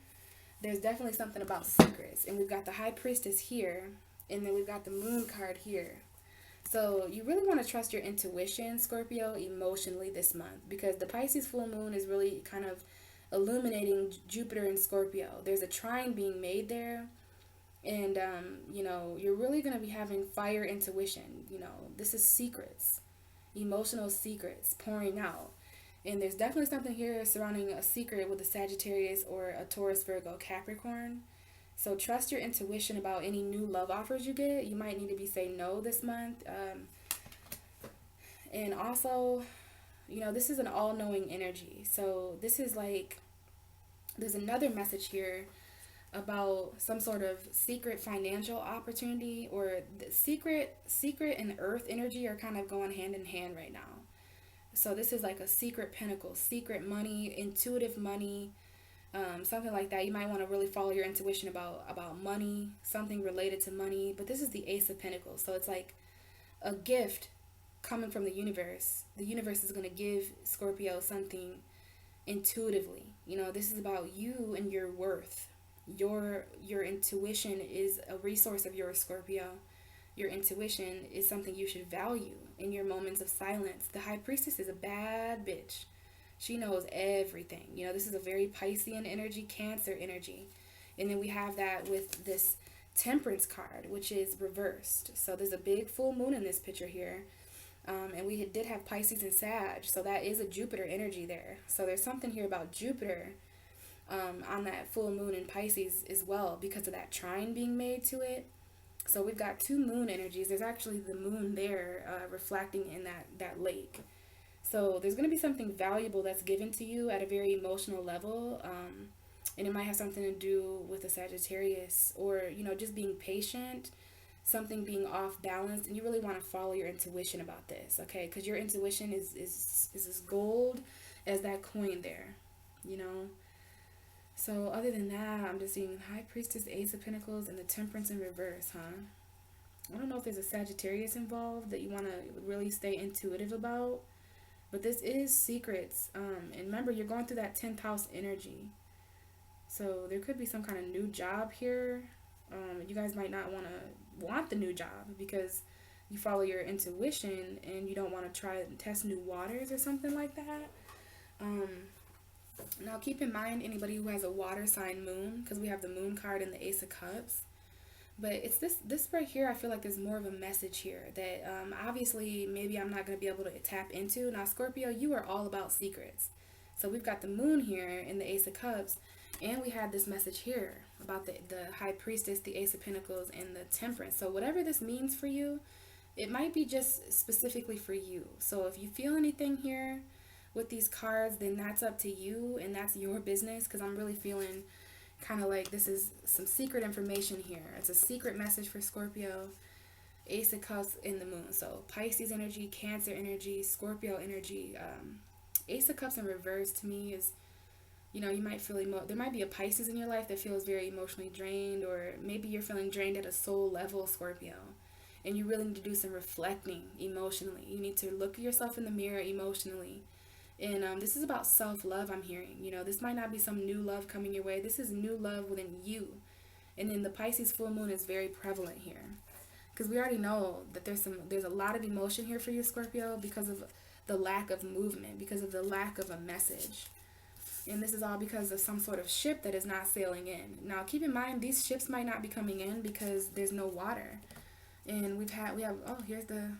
there's definitely something about secrets. And we've got the High Priestess here, and then we've got the Moon card here. So you really want to trust your intuition, Scorpio, emotionally this month, because the Pisces full moon is really kind of illuminating Jupiter and Scorpio. There's a trine being made there, and you're really going to be having fire intuition. This is secrets, emotional secrets pouring out. And there's definitely something here surrounding a secret with a Sagittarius or a Taurus, Virgo, Capricorn. So trust your intuition about any new love offers you get. You might need to be saying no this month. And also, you know, this is an all-knowing energy. So this is like, there's another message here about some sort of secret financial opportunity, or the secret and earth energy are kind of going hand in hand right now. So this is like a secret pinnacle, secret money, intuitive money, something like that. You might want to really follow your intuition about money, something related to money. But this is the Ace of Pentacles, so it's like a gift coming from the universe. The universe is going to give Scorpio something intuitively. You know, this is about you and your worth. Your intuition is a resource of yours, Scorpio. Your intuition is something you should value in your moments of silence. The High Priestess is a bad bitch. She knows everything. You know, this is a very Piscean energy, Cancer energy. And then we have that with this Temperance card, which is reversed. So there's a big full moon in this picture here. And we did have Pisces and Sag. So that is a Jupiter energy there. So there's something here about Jupiter on that full moon in Pisces as well, because of that trine being made to it. So we've got two moon energies. There's actually the moon there reflecting in that lake. So there's going to be something valuable that's given to you at a very emotional level. And it might have something to do with a Sagittarius, or, you know, just being patient, something being off balance. And you really want to follow your intuition about this, okay? Because your intuition is as gold as that coin there, you know? So other than that, I'm just seeing High Priestess, Ace of Pentacles, and the Temperance in reverse, huh? I don't know if there's a Sagittarius involved that you want to really stay intuitive about. But this is secrets. And remember, you're going through that 10th house energy. So there could be some kind of new job here. You guys might not want the new job because you follow your intuition and you don't want to try and test new waters or something like that. Now keep in mind anybody who has a water sign moon, because we have the moon card and the Ace of Cups. But it's this right here, I feel like there's more of a message here that obviously maybe I'm not going to be able to tap into. Now, Scorpio, you are all about secrets. So we've got the moon here in the Ace of Cups, and we had this message here about the High Priestess, the Ace of Pentacles, and the Temperance. So whatever this means for you, it might be just specifically for you. So if you feel anything here with these cards, then that's up to you, and that's your business, because I'm really feeling kind of like this is some secret information here. It's a secret message for Scorpio. Ace of Cups in the moon. So Pisces energy, Cancer energy, Scorpio energy. Ace of Cups in reverse to me is, you know, you might feel there might be a Pisces in your life that feels very emotionally drained, or maybe you're feeling drained at a soul level, Scorpio. And you really need to do some reflecting emotionally. You need to look at yourself in the mirror emotionally. And this is about self-love, I'm hearing. You know, this might not be some new love coming your way. This is new love within you. And then the Pisces full moon is very prevalent here. Because we already know that there's a lot of emotion here for you, Scorpio, because of the lack of movement, because of the lack of a message. And this is all because of some sort of ship that is not sailing in. Now, keep in mind, these ships might not be coming in because there's no water. And we have, oh, here's the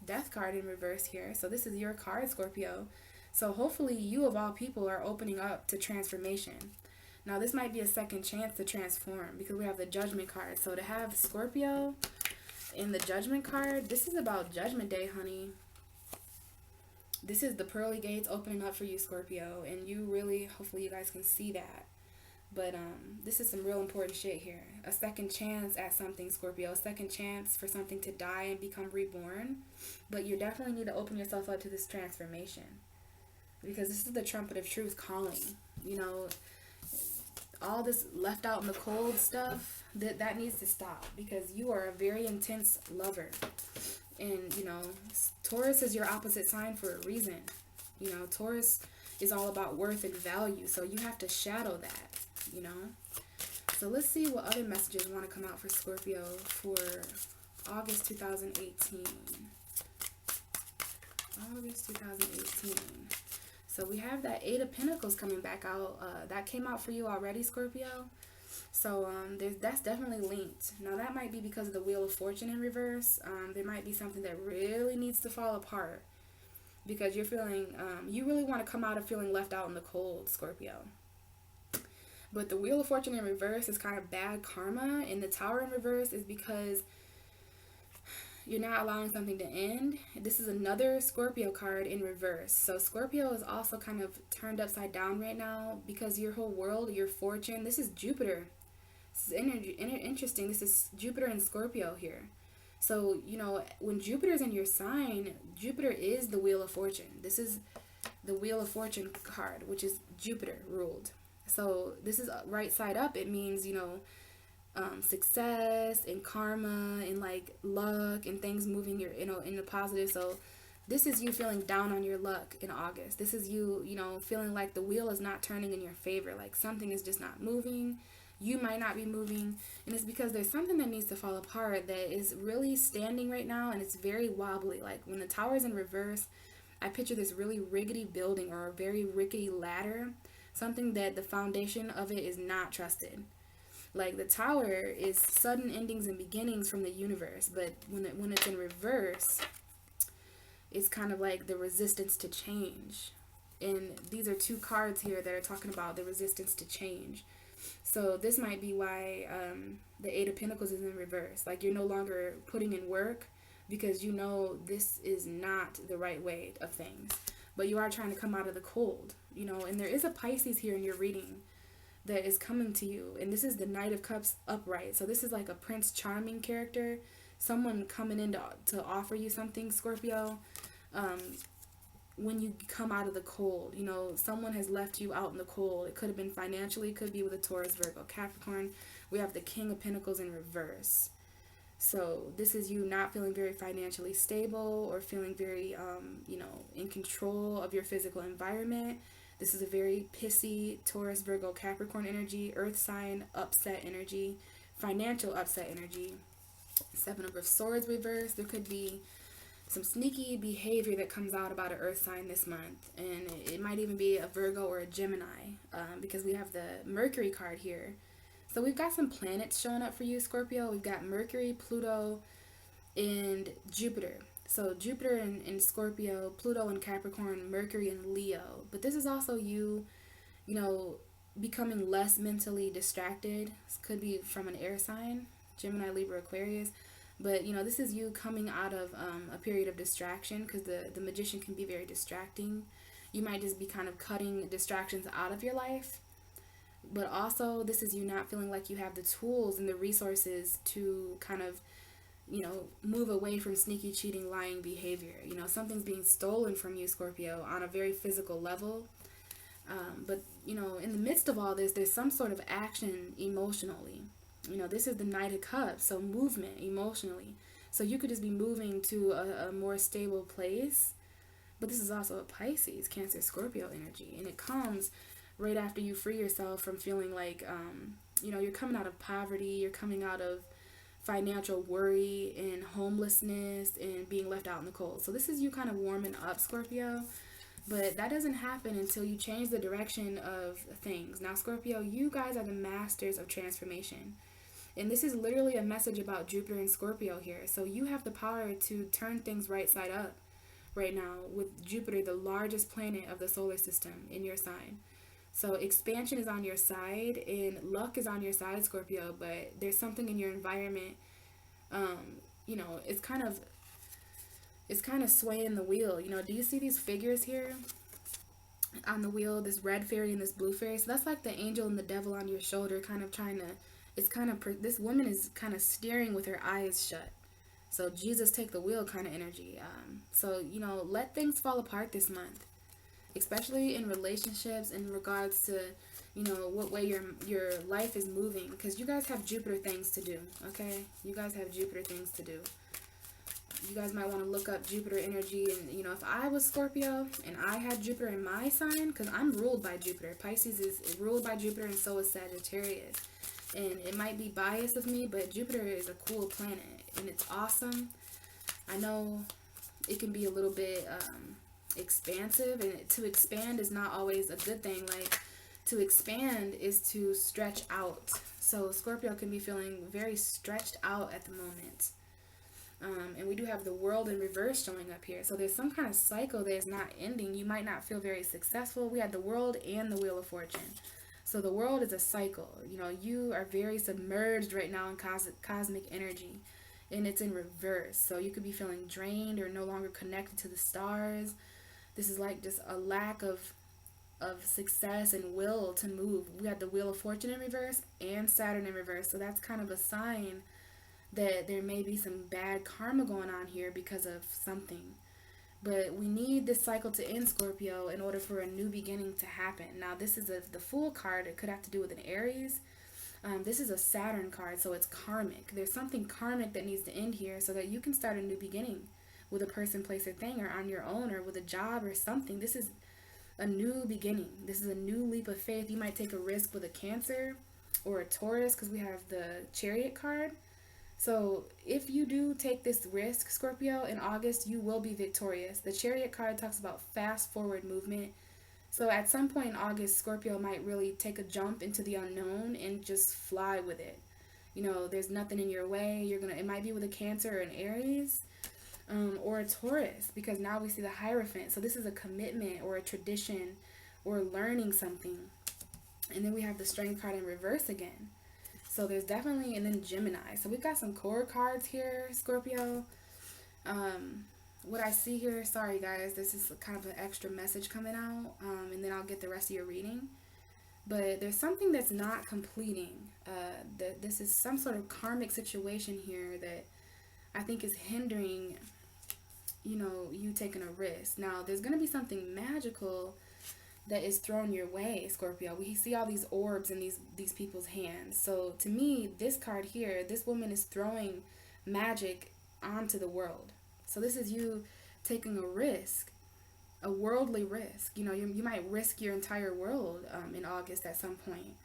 Death card in reverse here. So this is your card, Scorpio. So hopefully you of all people are opening up to transformation. Now this might be a second chance to transform, because we have the Judgment card. So to have Scorpio in the Judgment card, this is about Judgment Day, honey. This is the pearly gates opening up for you, Scorpio. And you really, hopefully you guys can see that. But this is some real important shit here. A second chance at something, Scorpio. A second chance for something to die and become reborn. But you definitely need to open yourself up to this transformation, because this is the trumpet of truth calling. You know, all this left out in the cold stuff, that needs to stop, because you are a very intense lover. And, you know, Taurus is your opposite sign for a reason. You know, Taurus is all about worth and value, so you have to shadow that, you know. So let's see what other messages want to come out for Scorpio for August 2018. August 2018. So we have that Eight of Pentacles coming back out. That came out for you already, Scorpio. So that's definitely linked. Now that might be because of the Wheel of Fortune in reverse. There might be something that really needs to fall apart, because you're feeling, you really want to come out of feeling left out in the cold, Scorpio. But the Wheel of Fortune in reverse is kind of bad karma, and the Tower in reverse is because you're not allowing something to end. This is another Scorpio card in reverse. So Scorpio is also kind of turned upside down right now because your whole world, your fortune, this is Jupiter. This is interesting. This is Jupiter and Scorpio here. So, you know, when Jupiter's in your sign, Jupiter is the Wheel of Fortune. This is the Wheel of Fortune card, which is Jupiter ruled. So this is right side up. It means, you know, success and karma and like luck and things moving your, you know, in the positive. So this is you feeling down on your luck in August. This is you, you know, feeling like the wheel is not turning in your favor. Like something is just not moving. You might not be moving, and it's because there's something that needs to fall apart that is really standing right now, and it's very wobbly. Like when the tower is in reverse, I picture this really rickety building or a very rickety ladder, something that the foundation of it is not trusted. Like the tower is sudden endings and beginnings from the universe, but when it's in reverse, it's kind of like the resistance to change. And these are two cards here that are talking about the resistance to change. So this might be why the Eight of Pentacles is in reverse. Like you're no longer putting in work because you know this is not the right way of things. But you are trying to come out of the cold, you know. And there is a Pisces here in your reading that is coming to you. And this is the Knight of Cups upright. So this is like a Prince Charming character. Someone coming in to offer you something, Scorpio. When you come out of the cold, you know, someone has left you out in the cold. It could have been financially, it could be with a Taurus, Virgo, Capricorn. We have the King of Pentacles in reverse. So this is you not feeling very financially stable or feeling very, you know, in control of your physical environment. This is a very pissy Taurus, Virgo, Capricorn energy, earth sign, upset energy, financial upset energy. Seven of Swords reverse. There could be some sneaky behavior that comes out about an earth sign this month, and it might even be a Virgo or a Gemini, because we have the Mercury card here. So we've got some planets showing up for you, Scorpio. We've got Mercury, Pluto, and Jupiter. So Jupiter in Scorpio, Pluto in Capricorn, Mercury in Leo. But this is also you, you know, becoming less mentally distracted. This could be from an air sign, Gemini, Libra, Aquarius. But, you know, this is you coming out of a period of distraction, because the Magician can be very distracting. You might just be kind of cutting distractions out of your life. But also, this is you not feeling like you have the tools and the resources to kind of, you know, move away from sneaky, cheating, lying behavior. You know, something's being stolen from you, Scorpio, on a very physical level. But, you know, in the midst of all this, there's some sort of action emotionally. You know, this is the Knight of Cups, so movement emotionally. So you could just be moving to a more stable place. But this is also a Pisces, Cancer, Scorpio energy. And it comes right after you free yourself from feeling like, you know, you're coming out of poverty, you're coming out of financial worry and homelessness and being left out in the cold. So this is you kind of warming up, Scorpio. But that doesn't happen until you change the direction of things. Now, Scorpio, you guys are the masters of transformation. And this is literally a message about Jupiter and Scorpio here. So you have the power to turn things right side up right now with Jupiter, the largest planet of the solar system, in your sign. So expansion is on your side and luck is on your side, Scorpio. But there's something in your environment, you know, it's kind of swaying the wheel. You know, do you see these figures here on the wheel, this red fairy and this blue fairy? So that's like the angel and the devil on your shoulder, kind of trying to, it's kind of, this woman is kind of steering with her eyes shut. So Jesus take the wheel kind of energy. So, you know, let things fall apart this month, especially in relationships in regards to, you know, what way your life is moving, because you guys have Jupiter things to do, okay? You guys have Jupiter things to do. You guys might want to look up Jupiter energy. And, you know, if I was Scorpio and I had Jupiter in my sign, because I'm ruled by Jupiter. Pisces is ruled by Jupiter, and so is Sagittarius. And it might be biased of me, but Jupiter is a cool planet, and it's awesome. I know it can be a little bit expansive, and to expand is not always a good thing. Like, to expand is to stretch out. So Scorpio can be feeling very stretched out at the moment. And we do have the World in reverse showing up here. So there's some kind of cycle that is not ending. You might not feel very successful. We had the World and the Wheel of Fortune. So the World is a cycle. You know, you are very submerged right now in cosmic energy, and it's in reverse. So you could be feeling drained or no longer connected to the stars. This is like just a lack of success and will to move. We had the Wheel of Fortune in reverse and Saturn in reverse. So that's kind of a sign that there may be some bad karma going on here because of something. But we need this cycle to end, Scorpio, in order for a new beginning to happen. Now, this is the Fool card. It could have to do with an Aries. This is a Saturn card, so it's karmic. There's something karmic that needs to end here so that you can start a new beginning with a person, place, or thing, or on your own, or with a job or something. This is a new beginning. This is a new leap of faith. You might take a risk with a Cancer or a Taurus because we have the Chariot card. So if you do take this risk, Scorpio, in August, you will be victorious. The Chariot card talks about fast forward movement. So at some point in August, Scorpio might really take a jump into the unknown and just fly with it. You know, there's nothing in your way. It might be with a Cancer or an Aries, or a Taurus, because now we see the Hierophant. So this is a commitment or a tradition or learning something. And then we have the Strength card in reverse again. So there's definitely, and then Gemini. So we've got some core cards here, Scorpio. What I see here, sorry guys, this is kind of an extra message coming out, and then I'll get the rest of your reading. But there's something that's not completing. This is some sort of karmic situation here that I think is hindering, you know, you taking a risk. Now, there's going to be something magical that is thrown your way, Scorpio. We see all these orbs in these people's hands. So to me, this card here, this woman is throwing magic onto the world. So this is you taking a risk, a worldly risk. You know, you might risk your entire world in August at some point.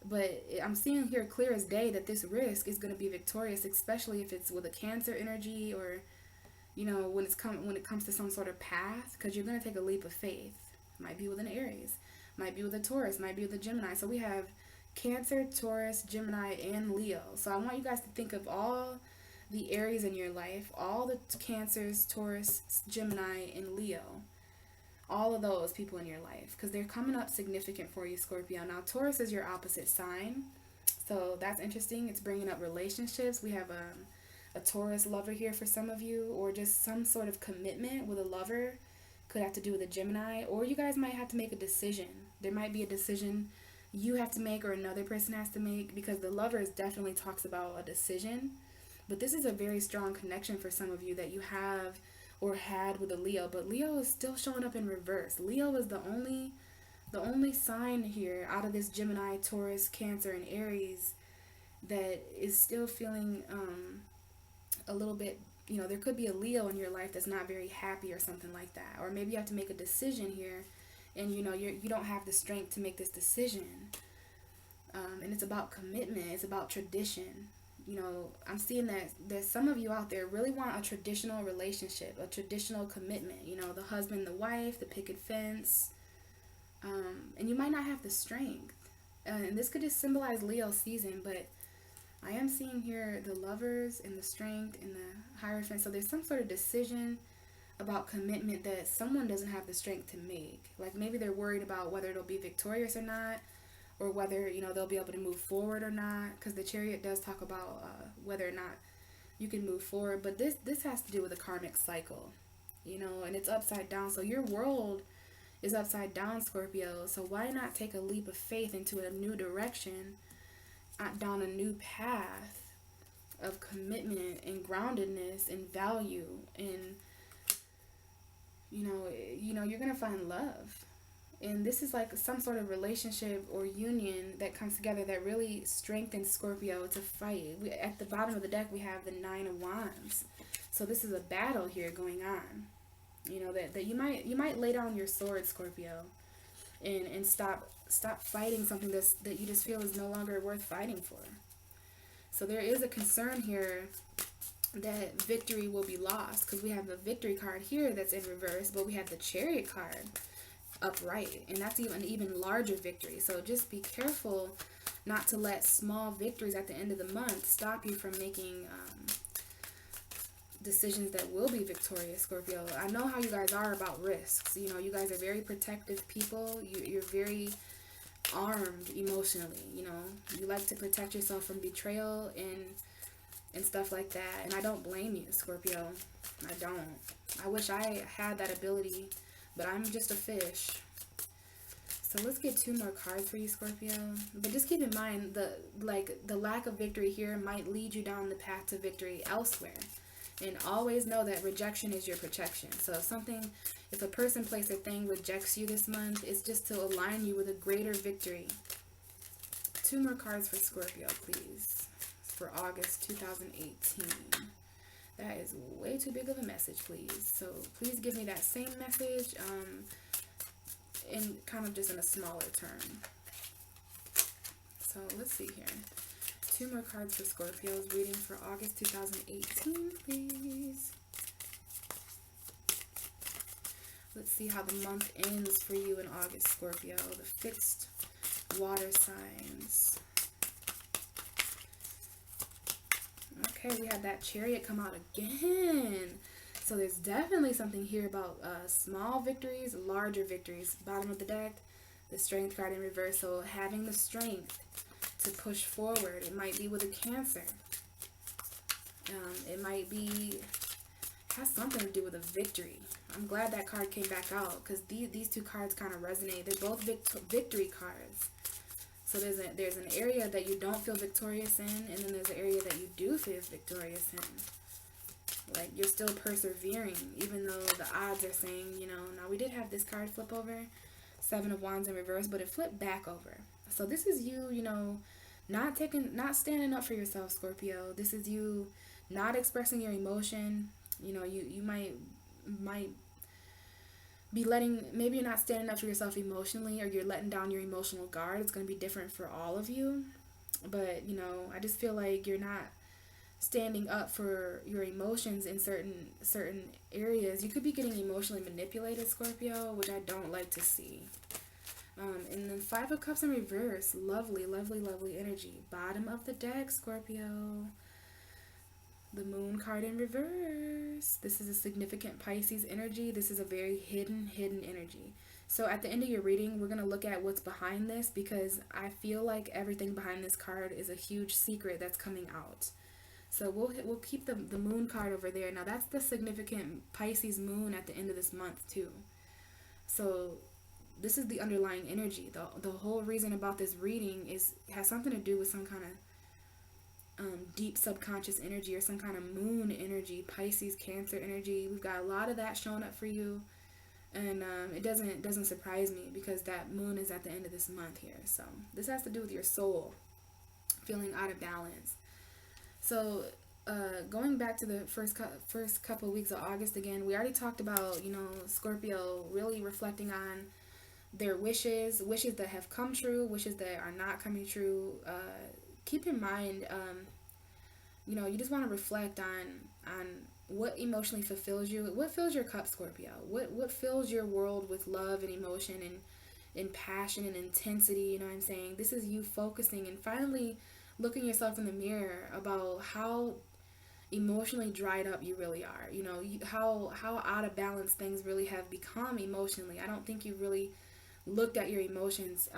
But I'm seeing here clear as day that this risk is going to be victorious, especially if it's with a Cancer energy, or, you know, when it comes to some sort of path, because you're going to take a leap of faith. Might be with an Aries, might be with a Taurus, might be with a Gemini. So we have Cancer, Taurus, Gemini, and Leo. So I want you guys to think of all the Aries in your life, all the Cancers, Taurus, Gemini, and Leo. All of those people in your life, because they're coming up significant for you, Scorpio. Now, Taurus is your opposite sign. So that's interesting. It's bringing up relationships. We have a Taurus lover here for some of you, or just some sort of commitment with a lover. Could have to do with a Gemini, or you guys might have to make a decision. There might be a decision you have to make or another person has to make, because the Lovers definitely talks about a decision. But this is a very strong connection for some of you that you have or had with a Leo. But Leo is still showing up in reverse. Leo is the only sign here out of this Gemini, Taurus, Cancer, and Aries that is still feeling a little bit, you know, there could be a Leo in your life that's not very happy or something like that. Or maybe you have to make a decision here, and you know, you don't have the strength to make this decision. And it's about commitment. It's about tradition. You know, I'm seeing that there's some of you out there really want a traditional relationship, a traditional commitment. You know, the husband, the wife, the picket fence. And you might not have the strength. And this could just symbolize Leo season, but I am seeing here the Lovers and the Strength and the Hierophant. So there's some sort of decision about commitment that someone doesn't have the strength to make. Like maybe they're worried about whether it'll be victorious or not, or whether, you know, they'll be able to move forward or not. Because the Chariot does talk about whether or not you can move forward. But this has to do with a karmic cycle, you know, and it's upside down. So your world is upside down, Scorpio. So why not take a leap of faith into a new direction, down a new path of commitment and groundedness and value, and you know you're gonna find love. And this is like some sort of relationship or union that comes together that really strengthens Scorpio to fight. At the bottom of the deck we have the Nine of Wands. So this is a battle here going on. You know, that you might lay down your sword, Scorpio, and stop fighting something that you just feel is no longer worth fighting for. So there is a concern here that victory will be lost, because we have the Victory card here that's in reverse, but we have the Chariot card upright, and that's even larger victory. So just be careful not to let small victories at the end of the month stop you from making decisions that will be victorious, Scorpio. I know how you guys are about risks. You know, you guys are very protective people. You're very armed emotionally. You know, you like to protect yourself from betrayal and stuff like that. And I don't blame you, Scorpio. I don't. I wish I had that ability, but I'm just a fish. So let's get 2 more cards for you, Scorpio. But just keep in mind the lack of victory here might lead you down the path to victory elsewhere. And always know that rejection is your protection. So if a person, place, or thing rejects you this month, it's just to align you with a greater victory. 2 more cards for Scorpio, please, for August 2018. That is way too big of a message, please. So please give me that same message, in kind of just in a smaller term. So let's see here. 2 more cards for Scorpio's reading for August 2018, please. Let's see how the month ends for you in August, Scorpio. The fixed water signs. Okay, we had that Chariot come out again. So there's definitely something here about small victories, larger victories. Bottom of the deck, the Strength card in reverse. So having the strength to push forward. It might be with a Cancer. It might be, has something to do with a victory. I'm glad that card came back out because these 2 cards kind of resonate. They're both victory cards. So there's an area that you don't feel victorious in, and then there's an area that you do feel victorious in. Like, you're still persevering, even though the odds are saying, you know, now we did have this card flip over, 7 of Wands in reverse, but it flipped back over. So this is you, you know, not standing up for yourself, Scorpio. This is you not expressing your emotion. You know, you might be maybe you're not standing up for yourself emotionally, or you're letting down your emotional guard. It's going to be different for all of you. But, you know, I just feel like you're not standing up for your emotions in certain areas. You could be getting emotionally manipulated, Scorpio, which I don't like to see. And then 5 of Cups in reverse. Lovely, lovely, lovely energy. Bottom of the deck, Scorpio. The Moon card in reverse. This is a significant Pisces energy. This is a very hidden energy. So at the end of your reading, we're going to look at what's behind this, because I feel like everything behind this card is a huge secret that's coming out. So we'll keep the Moon card over there. Now that's the significant Pisces moon at the end of this month too. So this is the underlying energy. The whole reason about this reading has something to do with some kind of deep subconscious energy, or some kind of moon energy, Pisces, Cancer energy. We've got a lot of that showing up for you, and it doesn't surprise me, because that moon is at the end of this month here. So this has to do with your soul feeling out of balance. So going back to the first couple of weeks of August again, we already talked about, you know, Scorpio really reflecting on their wishes that have come true, wishes that are not coming true. Keep in mind, you know, you just want to reflect on what emotionally fulfills you. What fills your cup, Scorpio? What fills your world with love and emotion and passion and intensity? You know what I'm saying? This is you focusing and finally looking yourself in the mirror about how emotionally dried up you really are. You know, how out of balance things really have become emotionally. I don't think you really looked at your emotions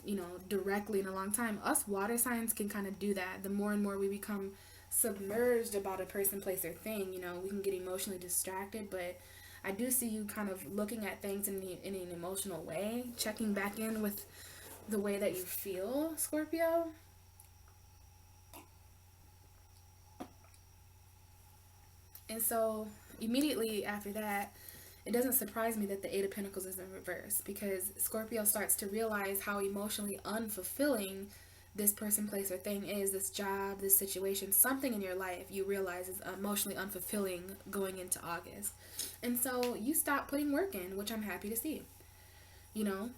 you know, directly in a long time. Us water signs can kind of do that. The more and more we become submerged about a person, place, or thing, you know, we can get emotionally distracted. But I do see you kind of looking at things in an emotional way, checking back in with the way that you feel, Scorpio. And so immediately after that, it doesn't surprise me that the 8 of Pentacles is in reverse, because Scorpio starts to realize how emotionally unfulfilling this person, place, or thing is. This job, this situation, something in your life you realize is emotionally unfulfilling going into August. And so you stop putting work in, which I'm happy to see. You know,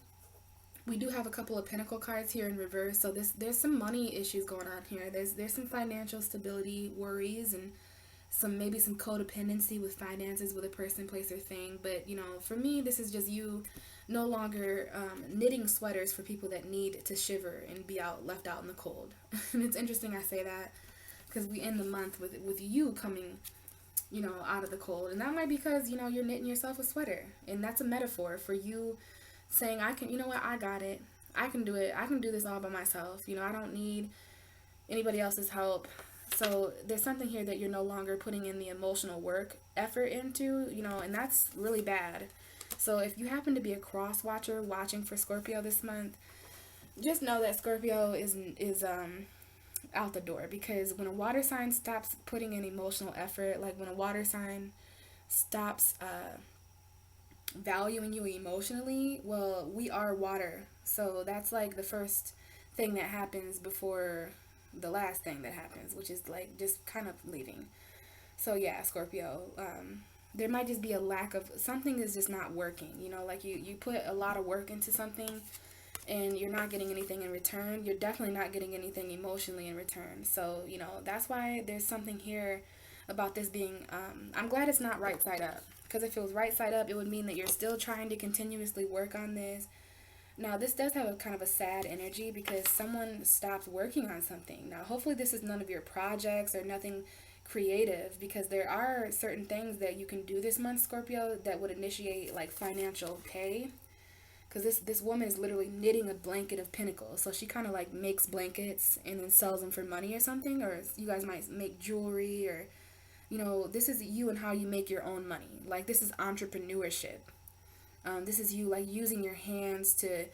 we do have a couple of Pentacle cards here in reverse, so there's some money issues going on here. There's some financial stability worries, and maybe some codependency with finances with a person, place, or thing. But, you know, for me, this is just you no longer knitting sweaters for people that need to shiver and be left out in the cold. And it's interesting I say that, because we end the month with you coming, you know, out of the cold. And that might be because, you know, you're knitting yourself a sweater. And that's a metaphor for you saying, I can, you know what, I got it. I can do it. I can do this all by myself. You know, I don't need anybody else's help. So there's something here that you're no longer putting in the emotional work effort into, you know, and that's really bad. So if you happen to be a cross watcher watching for Scorpio this month, just know that Scorpio is out the door, because when a water sign stops putting in emotional effort, like when a water sign stops valuing you emotionally, well, we are water. So that's like the first thing that happens before the last thing that happens, which is like just kind of leaving. So yeah, Scorpio, there might just be a lack of something is just not working. You know, like you put a lot of work into something and you're not getting anything in return. You're definitely not getting anything emotionally in return. So, you know, that's why there's something here about this being, I'm glad it's not right side up, because if it was right side up, it would mean that you're still trying to continuously work on this. Now, this does have a kind of a sad energy because someone stopped working on something. Now, hopefully this is none of your projects or nothing creative, because there are certain things that you can do this month, Scorpio, that would initiate like financial pay. Because this woman is literally knitting a blanket of pinnacles. So she kind of like makes blankets and then sells them for money or something. Or you guys might make jewelry, or, you know, this is you and how you make your own money. Like, this is entrepreneurship. This is you like using your hands to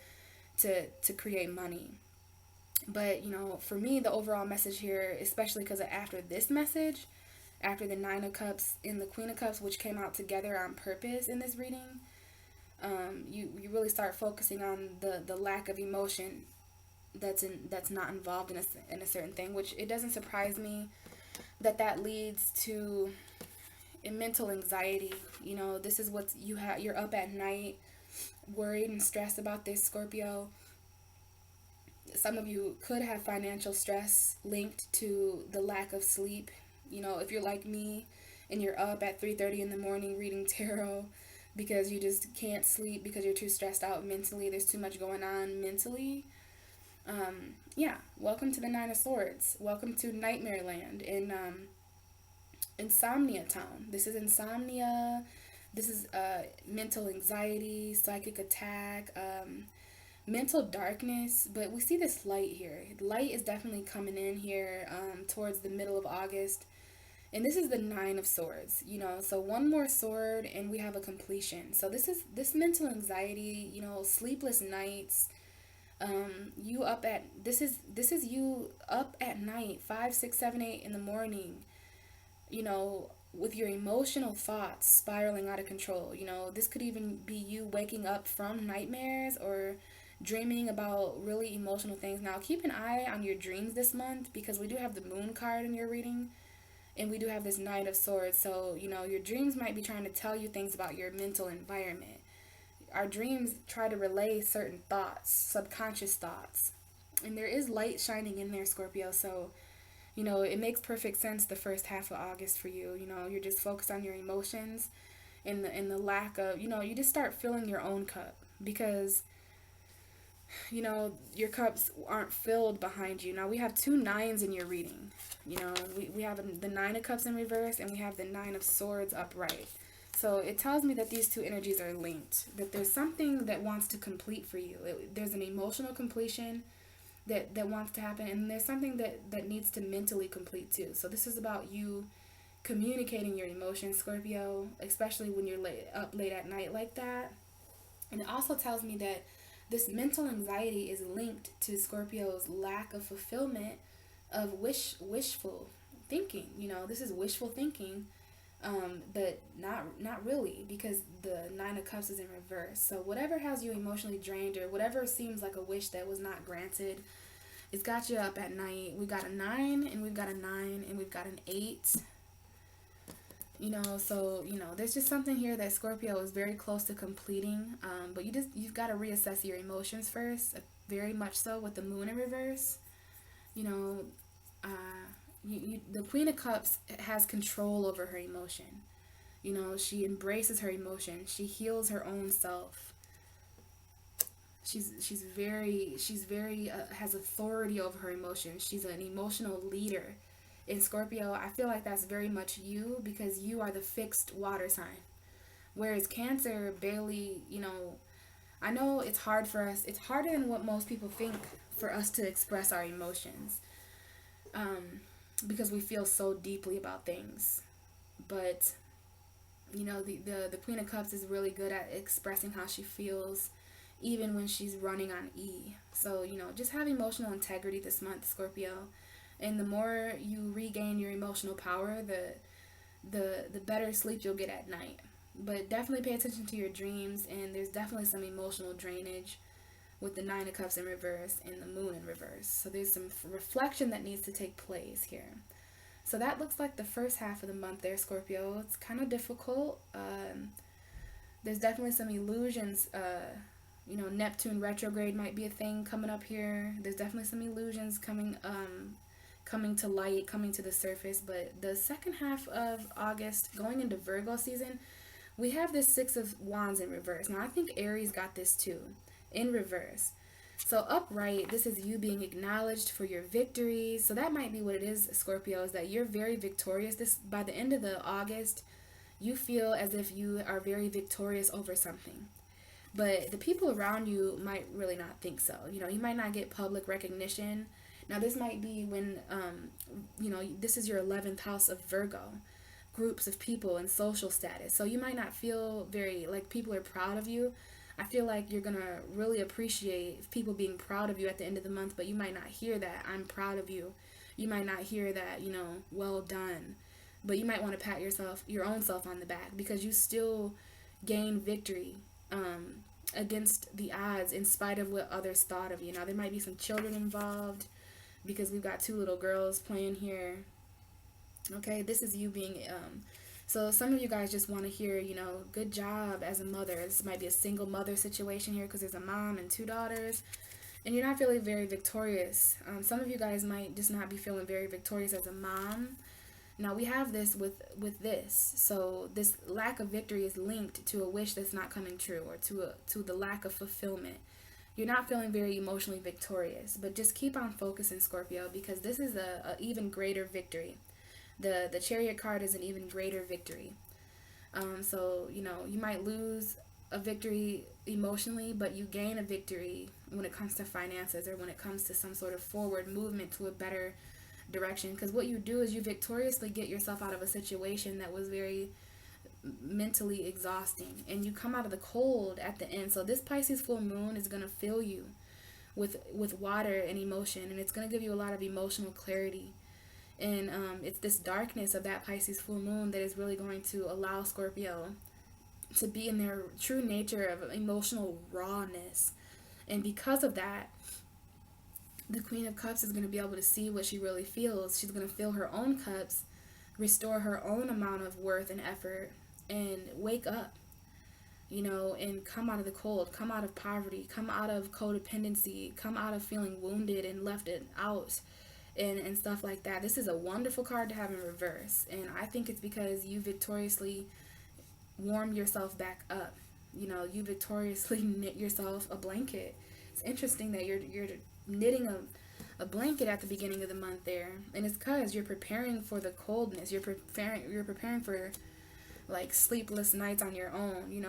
create money. But, you know, for me, the overall message here, especially because after this message, after the Nine of Cups and the Queen of Cups, which came out together on purpose in this reading, you really start focusing on the lack of emotion that's not involved in a certain thing, which it doesn't surprise me that leads to a mental anxiety. You know, this is what you're up at night worried and stressed about this, Scorpio. Some of you could have financial stress linked to the lack of sleep. You know, if you're like me and you're up at 3:30 in the morning reading tarot because you just can't sleep because you're too stressed out mentally, there's too much going on mentally. Yeah, welcome to the Nine of Swords. Welcome to Nightmare Land in Insomnia Town. This is insomnia. This is mental anxiety, psychic attack, mental darkness. But we see this light here. Light is definitely coming in here towards the middle of August. And this is the Nine of Swords, you know, so one more sword and we have a completion. So this mental anxiety, you know, sleepless nights, you up at, this is you up at night, 5, 6, 7, 8 in the morning, you know, with your emotional thoughts spiraling out of control. You know, this could even be you waking up from nightmares or dreaming about really emotional things. Now, keep an eye on your dreams this month, because we do have the Moon card in your reading. And we do have this Knight of Swords. So, you know, your dreams might be trying to tell you things about your mental environment. Our dreams try to relay certain thoughts, subconscious thoughts. And there is light shining in there, Scorpio. So, you know, it makes perfect sense the first half of August for you. You know, you're just focused on your emotions and the lack of, you know, you just start filling your own cup. Because, you know, your cups aren't filled behind you. Now, we have 2 nines in your reading. You know, we have the Nine of Cups in reverse and we have the Nine of Swords upright. So it tells me that these 2 energies are linked, that there's something that wants to complete for you. There's an emotional completion that wants to happen, and there's something that needs to mentally complete too. So this is about you communicating your emotions, Scorpio, especially when you're up late at night like that. And it also tells me that this mental anxiety is linked to Scorpio's lack of fulfillment of wishful thinking. You know, this is wishful thinking, but not really, because the Nine of Cups is in reverse. So whatever has you emotionally drained, or whatever seems like a wish that was not granted, it's got you up at night. We've got a 9 and we've got a 9 and we've got an 8. You know, so, you know, there's just something here that Scorpio is very close to completing, but you've got to reassess your emotions first, very much so with the Moon in reverse. You know, the Queen of Cups has control over her emotion. You know, she embraces her emotion. She heals her own self. She's very has authority over her emotions. She's an emotional leader. In Scorpio, I feel like that's very much you, because you are the fixed water sign. Whereas Cancer barely, I know it's hard for us. It's harder than what most people think for us to express our emotions, because we feel so deeply about things. But the Queen of Cups is really good at expressing how she feels, even when she's running on E. So just have emotional integrity this month, Scorpio. And the more you regain your emotional power, the better sleep you'll get at night. But definitely pay attention to your dreams, and there's definitely some emotional drainage with the Nine of Cups in reverse and the Moon in reverse. So there's some reflection that needs to take place here. So that looks like the first half of the month there, Scorpio. It's kind of difficult. There's definitely some illusions. Neptune retrograde might be a thing coming up here. There's definitely some illusions coming to light, coming to the surface. But the second half of August, going into Virgo season, we have this Six of Wands in reverse. Now, I think Aries got this too, in reverse. So upright, this is you being acknowledged for your victories. So that might be what it is, Scorpio, is that you're very victorious. By the end of the August, you feel as if you are very victorious over something. But the people around you might really not think so. You might not get public recognition. Now, this might be when, this is your 11th house of Virgo, groups of people and social status. So you might not feel very, like, people are proud of you. I feel like you're going to really appreciate people being proud of you at the end of the month, but you might not hear that, I'm proud of you. You might not hear that, well done. But you might want to pat your own self on the back, because you still gain victory against the odds in spite of what others thought of you. Now, there might be some children involved, because we've got two little girls playing here. Okay, this is you being so some of you guys just want to hear, good job as a mother. This might be a single mother situation here, because there's a mom and two daughters, and you're not feeling very victorious. Some of you guys might just not be feeling very victorious as a mom. Now, we have this with this. So this lack of victory is linked to a wish that's not coming true, or to the lack of fulfillment. You're not feeling very emotionally victorious, but just keep on focusing, Scorpio, because this is a even greater victory. The Chariot card is an even greater victory. So, you might lose a victory emotionally, but you gain a victory when it comes to finances, or when it comes to some sort of forward movement to a better direction. Because what you do is you victoriously get yourself out of a situation that was very mentally exhausting, and you come out of the cold at the end. So this Pisces full moon is going to fill you with water and emotion, and it's going to give you a lot of emotional clarity. And it's this darkness of that Pisces full moon that is really going to allow Scorpio to be in their true nature of emotional rawness. And because of that, the Queen of Cups is going to be able to see what she really feels. She's going to fill her own cups, restore her own amount of worth and effort, and wake up, and come out of the cold, come out of poverty, come out of codependency, come out of feeling wounded and left it out, and stuff like that. This is a wonderful card to have in reverse, and I think it's because you victoriously warm yourself back up. You victoriously knit yourself a blanket. It's interesting that you're knitting a blanket at the beginning of the month there, and it's because you're preparing for the coldness. You're preparing for like sleepless nights on your own.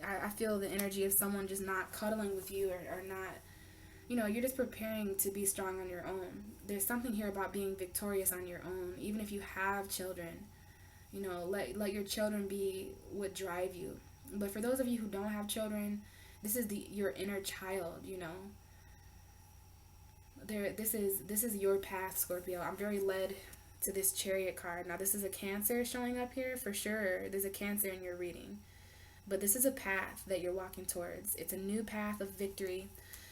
I feel the energy of someone just not cuddling with you, or not. You're just preparing to be strong on your own. There's something here about being victorious on your own, even if you have children. Let your children be what drive you. But for those of you who don't have children, this is your inner child. This is your path, Scorpio. I'm very led to this Chariot card. Now, this is a Cancer showing up here for sure. There's a Cancer in your reading, but this is a path that you're walking towards. It's a new path of victory.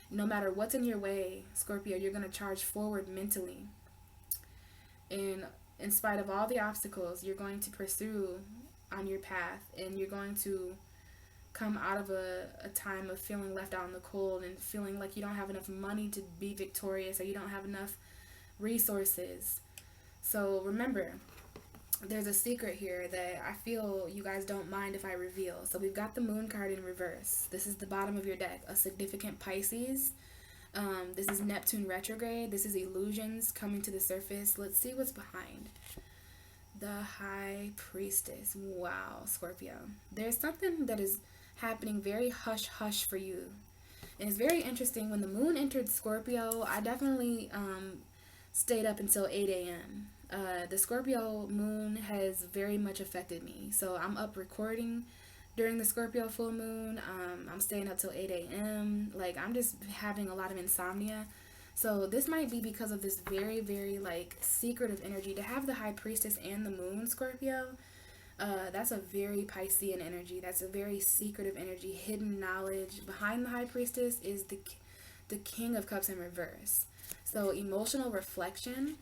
No matter what's in your way, Scorpio, you're going to charge forward mentally. And in spite of all the obstacles, you're going to pursue on your path, and you're going to come out of a time of feeling left out in the cold, and feeling like you don't have enough money to be victorious, or you don't have enough resources. So remember, there's a secret here that I feel you guys don't mind if I reveal. So we've got the Moon card in reverse. This is the bottom of your deck, a significant Pisces. This is Neptune retrograde. This is illusions coming to the surface. Let's see what's behind. The High Priestess. Wow, Scorpio. There's something that is happening very hush-hush for you. And it's very interesting. When the moon entered Scorpio, I definitely stayed up until 8 a.m. The Scorpio moon has very much affected me. So I'm up recording during the Scorpio full moon. I'm staying up till 8 a.m. Like, I'm just having a lot of insomnia. So this might be because of this very, very, like, secretive energy. To have the High Priestess and the moon, Scorpio, that's a very Piscean energy. That's a very secretive energy. Hidden knowledge. Behind the High Priestess is the King of Cups in reverse. So emotional reflection,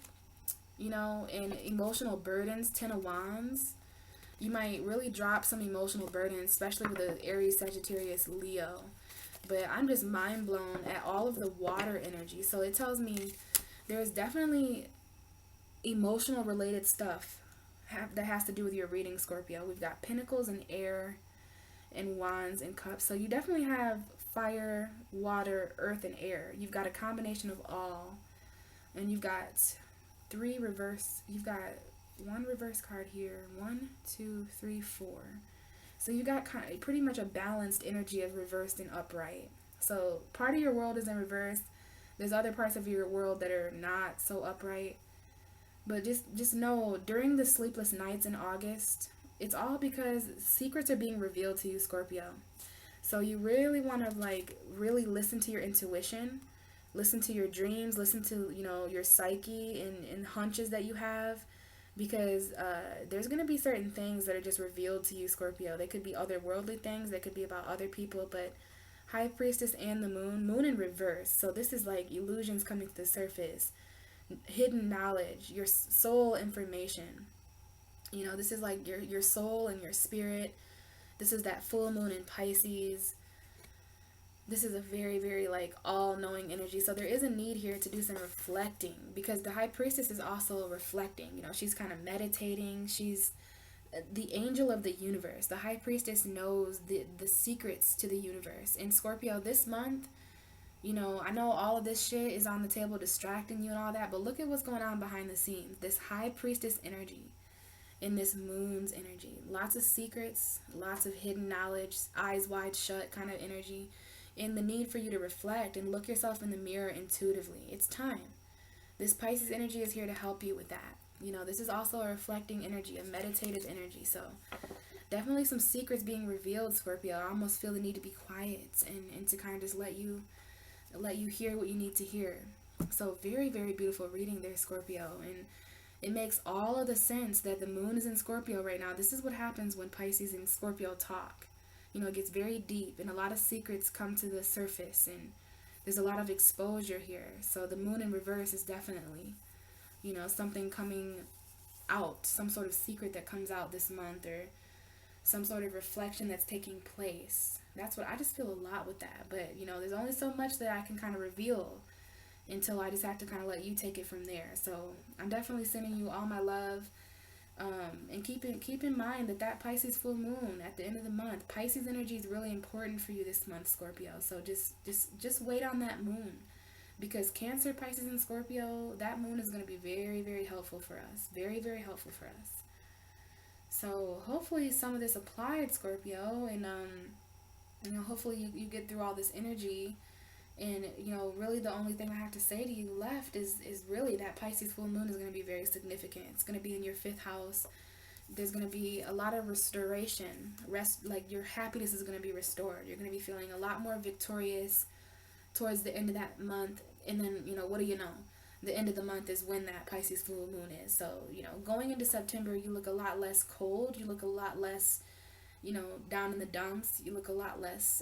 you know, and emotional burdens, Ten of Wands. You might really drop some emotional burdens, especially with the Aries, Sagittarius, Leo. But I'm just mind blown at all of the water energy. So it tells me there's definitely emotional related stuff that has to do with your reading, Scorpio. We've got Pentacles and air and Wands and Cups. So you definitely have fire, water, earth, and air. You've got a combination of all. And you've got three reverse. You've got one reverse card here. 1, 2, 3, 4. So you got pretty much a balanced energy of reversed and upright. So part of your world is in reverse. There's other parts of your world that are not so upright. But just know, during the sleepless nights in August, it's all because secrets are being revealed to you, Scorpio. So you really want to, like, really listen to your intuition, listen to your dreams, listen to, you know, your psyche and hunches that you have. Because there's going to be certain things that are just revealed to you, Scorpio. They could be otherworldly things. They could be about other people. But High Priestess and the moon in reverse. So this is like illusions coming to the surface. Hidden knowledge, your soul information. You know, this is like your soul and your spirit. This is that full moon in Pisces. This is a very, very, like, all-knowing energy. So there is a need here to do some reflecting, because the High Priestess is also reflecting. You know, she's kind of meditating. She's the angel of the universe. The High Priestess knows the secrets to the universe. In Scorpio this month, you know, I know all of this shit is on the table distracting you and all that, but look at what's going on behind the scenes. This High Priestess energy and this moon's energy. Lots of secrets, lots of hidden knowledge, eyes wide shut kind of energy. And the need for you to reflect and look yourself in the mirror intuitively. It's time. This Pisces energy is here to help you with that. You know, this is also a reflecting energy, a meditative energy. So definitely some secrets being revealed, Scorpio. I almost feel the need to be quiet and to kind of just let you hear what you need to hear. So very, very beautiful reading there, Scorpio. And it makes all of the sense that the moon is in Scorpio right now. This is what happens when Pisces and Scorpio talk. You know, it gets very deep and a lot of secrets come to the surface and there's a lot of exposure here. So the moon in reverse is definitely, you know, something coming out, some sort of secret that comes out this month, or some sort of reflection that's taking place. That's what I just feel a lot with that. But, you know, there's only so much that I can kind of reveal until I just have to kind of let you take it from there. So I'm definitely sending you all my love. And keep in mind that Pisces full moon at the end of the month, Pisces energy is really important for you this month, Scorpio. So just wait on that moon, because Cancer, Pisces, and Scorpio, that moon is going to be very, very helpful for us. Very, very helpful for us. So hopefully some of this applied, Scorpio, and you know, hopefully you get through all this energy. And, you know, really the only thing I have to say to you left is really that Pisces full moon is going to be very significant. It's going to be in your 5th house. There's going to be a lot of restoration. Like, your happiness is going to be restored. You're going to be feeling a lot more victorious towards the end of that month. And then, you know, what do you know? The end of the month is when that Pisces full moon is. So, you know, going into September, you look a lot less cold. You look a lot less, you know, down in the dumps. You look a lot less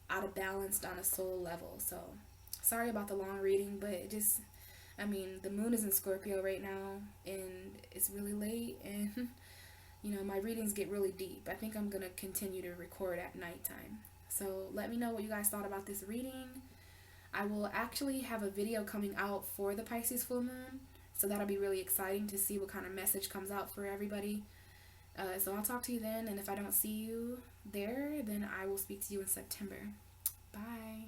out of balance on a soul level. So sorry about the long reading, but it just, I mean, the moon is in Scorpio right now and it's really late, and you know, my readings get really deep. I think I'm gonna continue to record at nighttime. So let me know what you guys thought about this reading. I will actually have a video coming out for the Pisces full moon, so that'll be really exciting to see what kind of message comes out for everybody. So I'll talk to you then, and if I don't see you there, then I will speak to you in September. Bye.